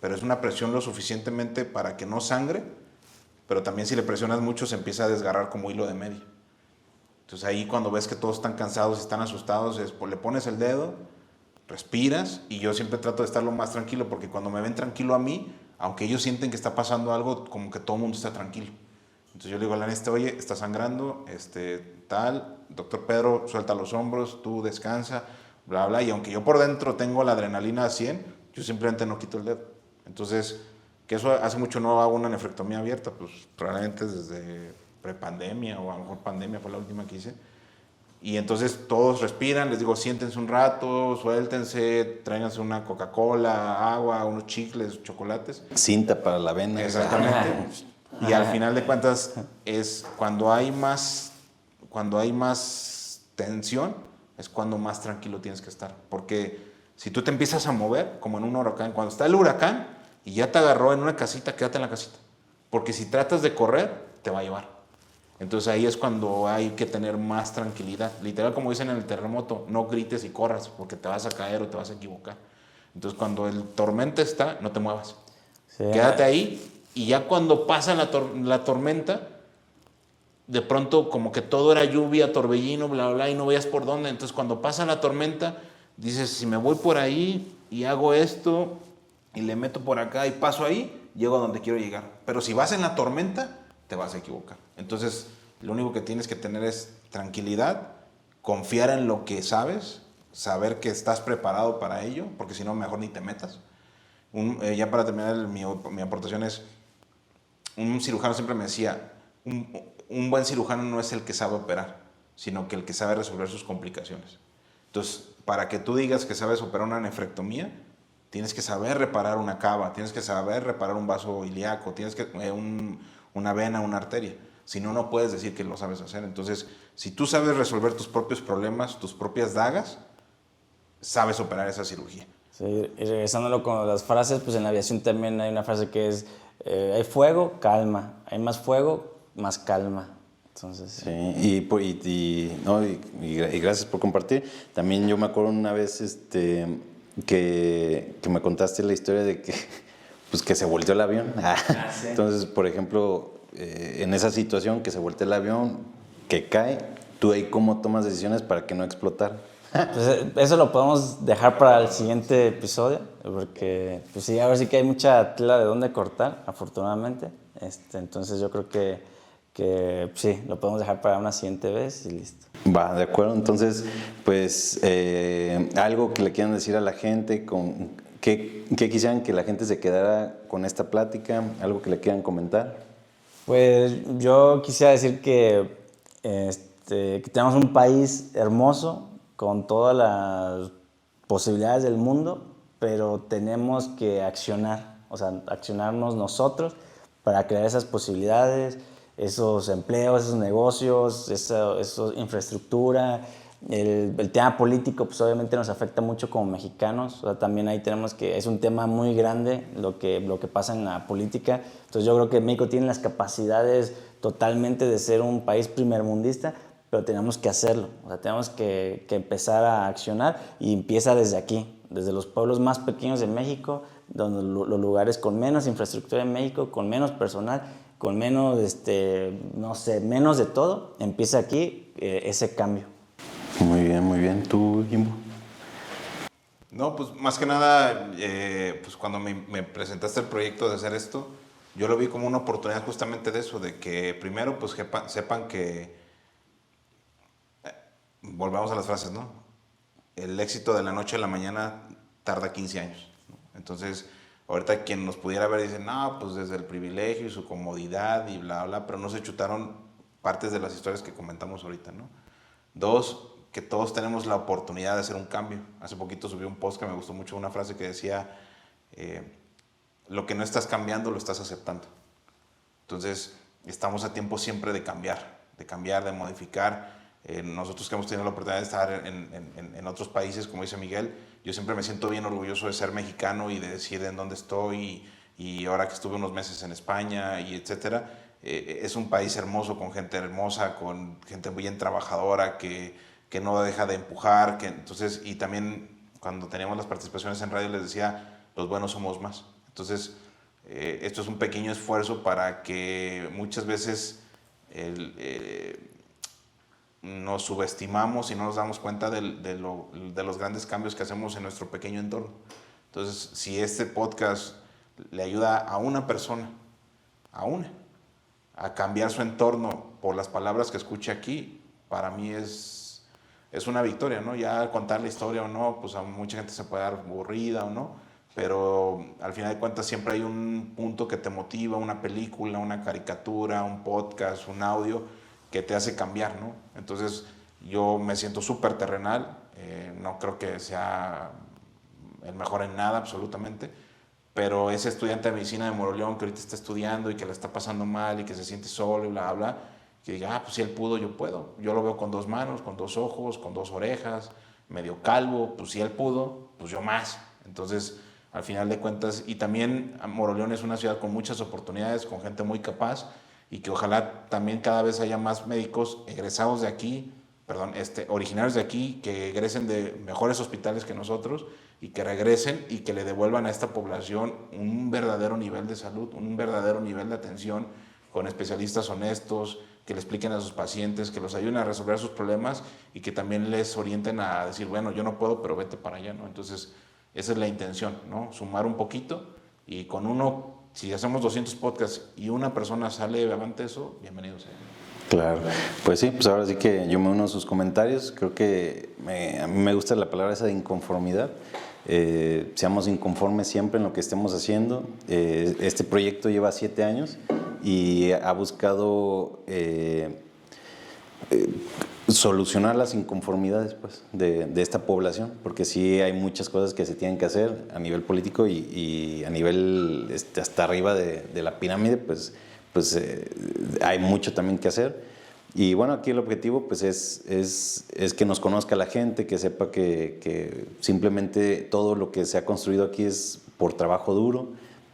Pero es una presión lo suficientemente para que no sangre, pero también si le presionas mucho se empieza a desgarrar como hilo de medio. Entonces ahí cuando ves que todos están cansados y están asustados, le pones el dedo, respiras y yo siempre trato de estar lo más tranquilo porque cuando me ven tranquilo a mí, aunque ellos sienten que está pasando algo, como que todo el mundo está tranquilo. Entonces yo le digo al anestesista, oye, está sangrando, tal, doctor Pedro, suelta los hombros, tú descansa, bla, bla, y aunque yo por dentro tengo la adrenalina a 100, yo simplemente no quito el dedo. Entonces, que eso hace mucho no hago una nefrectomía abierta, pues probablemente desde prepandemia o a lo mejor pandemia fue la última que hice. Y entonces todos respiran, les digo, siéntense un rato, suéltense, tráiganse una Coca-Cola, agua, unos chicles, chocolates. Cinta para la vena. Exactamente. Y al final de cuentas es cuando hay más tensión, es cuando más tranquilo tienes que estar. Porque si tú te empiezas a mover, como en un huracán, cuando está el huracán y ya te agarró en una casita, quédate en la casita. Porque si tratas de correr, te va a llevar. Entonces ahí es cuando hay que tener más tranquilidad. Literal, como dicen en el terremoto, no grites y corras porque te vas a caer o te vas a equivocar. Entonces cuando el tormenta está, no te muevas. Sí. Quédate ahí y ya cuando pasa la tormenta, de pronto como que todo era lluvia, torbellino, bla, bla, bla, y no veías por dónde. Entonces cuando pasa la tormenta, dices, si me voy por ahí y hago esto y le meto por acá y paso ahí, llego a donde quiero llegar. Pero si vas en la tormenta, te vas a equivocar. Entonces, lo único que tienes que tener es tranquilidad, confiar en lo que sabes, saber que estás preparado para ello, porque si no, mejor ni te metas. Ya para terminar, mi aportación es, un cirujano siempre me decía, un buen cirujano no es el que sabe operar, sino que el que sabe resolver sus complicaciones. Entonces, para que tú digas que sabes operar una nefrectomía, tienes que saber reparar una cava, tienes que saber reparar un vaso ilíaco, tienes que una vena, una arteria. Si no, no puedes decir que lo sabes hacer. Entonces, si tú sabes resolver tus propios problemas, tus propias dagas, sabes operar esa cirugía. Sí, y regresándolo con las frases, pues en la aviación también hay una frase que es, hay fuego, calma, hay más fuego, más calma. Entonces, sí, y gracias por compartir. También yo me acuerdo una vez que me contaste la historia de que, pues, que se volteó el avión. Sí. Entonces, por ejemplo, en esa situación que se voltea el avión, que cae, tú ahí cómo tomas decisiones para que no explotara. Pues eso lo podemos dejar para el siguiente episodio, porque pues sí, ahora sí que hay mucha tela de dónde cortar, afortunadamente. Entonces yo creo que sí, lo podemos dejar para una siguiente vez y listo. Va, de acuerdo. Entonces, pues, algo que le quieran decir a la gente, ¿qué quisieran que la gente se quedara con esta plática? ¿Algo que le quieran comentar? Pues yo quisiera decir que tenemos un país hermoso, con todas las posibilidades del mundo, pero tenemos que accionar, o sea, accionarnos nosotros para crear esas posibilidades, esos empleos, esos negocios, esa infraestructura. El tema político, pues obviamente nos afecta mucho como mexicanos, o sea, también ahí tenemos que, es un tema muy grande lo que pasa en la política. Entonces yo creo que México tiene las capacidades totalmente de ser un país primermundista, pero tenemos que hacerlo, o sea, tenemos que empezar a accionar y empieza desde aquí, desde los pueblos más pequeños de México, donde los lugares con menos infraestructura en México, con menos personal, con menos, no sé, menos de todo, empieza aquí ese cambio. Muy bien. ¿Tú, Jimbo? No, pues más que nada, pues cuando me presentaste el proyecto de hacer esto, yo lo vi como una oportunidad justamente de eso, de que primero pues sepan que, volvamos a las frases, ¿no? El éxito de la noche a la mañana tarda 15 años, ¿no? Entonces, ahorita quien nos pudiera ver dice, no, pues desde el privilegio y su comodidad y bla, bla, pero no se chutaron partes de las historias que comentamos ahorita, ¿no? Dos, que todos tenemos la oportunidad de hacer un cambio. Hace poquito subí un post que me gustó mucho, una frase que decía, lo que no estás cambiando lo estás aceptando. Entonces, estamos a tiempo siempre de cambiar, de modificar. Nosotros que hemos tenido la oportunidad de estar en otros países, como dice Miguel, yo siempre me siento bien orgulloso de ser mexicano y de decir en dónde estoy, y ahora que estuve unos meses en España y etcétera, es un país hermoso, con gente hermosa, con gente bien trabajadora, que no deja de empujar, entonces, y también cuando teníamos las participaciones en radio les decía, los buenos somos más. Entonces, esto es un pequeño esfuerzo para que muchas veces nos subestimamos y no nos damos cuenta de los grandes cambios que hacemos en nuestro pequeño entorno. Entonces, si este podcast le ayuda a una persona, a cambiar su entorno por las palabras que escuche aquí, para mí es una victoria, ¿no? Ya contar la historia o no, pues a mucha gente se puede dar aburrida o no, pero al final de cuentas siempre hay un punto que te motiva, una película, una caricatura, un podcast, un audio, que te hace cambiar, ¿no? Entonces yo me siento súper terrenal, no creo que sea el mejor en nada absolutamente, pero ese estudiante de medicina de Moroleón que ahorita está estudiando y que la está pasando mal y que se siente solo y bla, bla, que diga, pues si él pudo, yo puedo. Yo lo veo con 2 manos, con 2 ojos, con 2 orejas, medio calvo, pues si él pudo, pues yo más. Entonces, al final de cuentas, y también Moroleón es una ciudad con muchas oportunidades, con gente muy capaz, y que ojalá también cada vez haya más médicos egresados de aquí, originarios de aquí, que egresen de mejores hospitales que nosotros y que regresen y que le devuelvan a esta población un verdadero nivel de salud, un verdadero nivel de atención con especialistas honestos, que le expliquen a sus pacientes, que los ayuden a resolver sus problemas y que también les orienten a decir, bueno, yo no puedo, pero vete para allá, ¿no? Entonces, esa es la intención, ¿no? Sumar un poquito y con uno, si hacemos 200 podcasts y una persona sale avante eso, bienvenido sea. Claro, pues sí, pues ahora sí que yo me uno a sus comentarios. Creo que a mí me gusta la palabra esa de inconformidad. Seamos inconformes siempre en lo que estemos haciendo. Este proyecto lleva 7 años y ha buscado solucionar las inconformidades pues, de esta población, porque sí hay muchas cosas que se tienen que hacer a nivel político y a nivel hasta arriba de la pirámide, pues hay mucho también que hacer. Y bueno, aquí el objetivo pues es que nos conozca la gente, que sepa que simplemente todo lo que se ha construido aquí es por trabajo duro,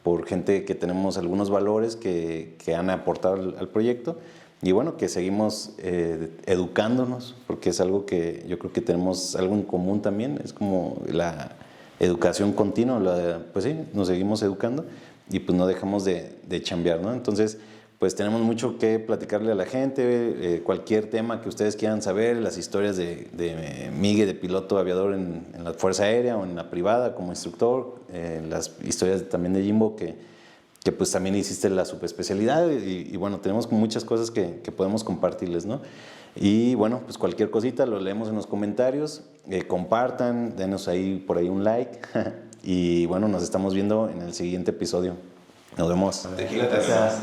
por gente que tenemos algunos valores que han aportado al proyecto. Y bueno, que seguimos educándonos, porque es algo que yo creo que tenemos algo en común también, es como la educación continua, pues sí, nos seguimos educando y pues no dejamos de chambear, ¿no? Entonces, pues tenemos mucho que platicarle a la gente, cualquier tema que ustedes quieran saber, las historias de Miguel, de piloto aviador en la Fuerza Aérea o en la privada como instructor, las historias también de Jimbo que pues también hiciste la subespecialidad y bueno, tenemos muchas cosas que podemos compartirles, ¿no? Y bueno, pues cualquier cosita lo leemos en los comentarios, compartan, denos ahí por ahí un like y bueno, nos estamos viendo en el siguiente episodio. Nos vemos. Tequila, Gracias.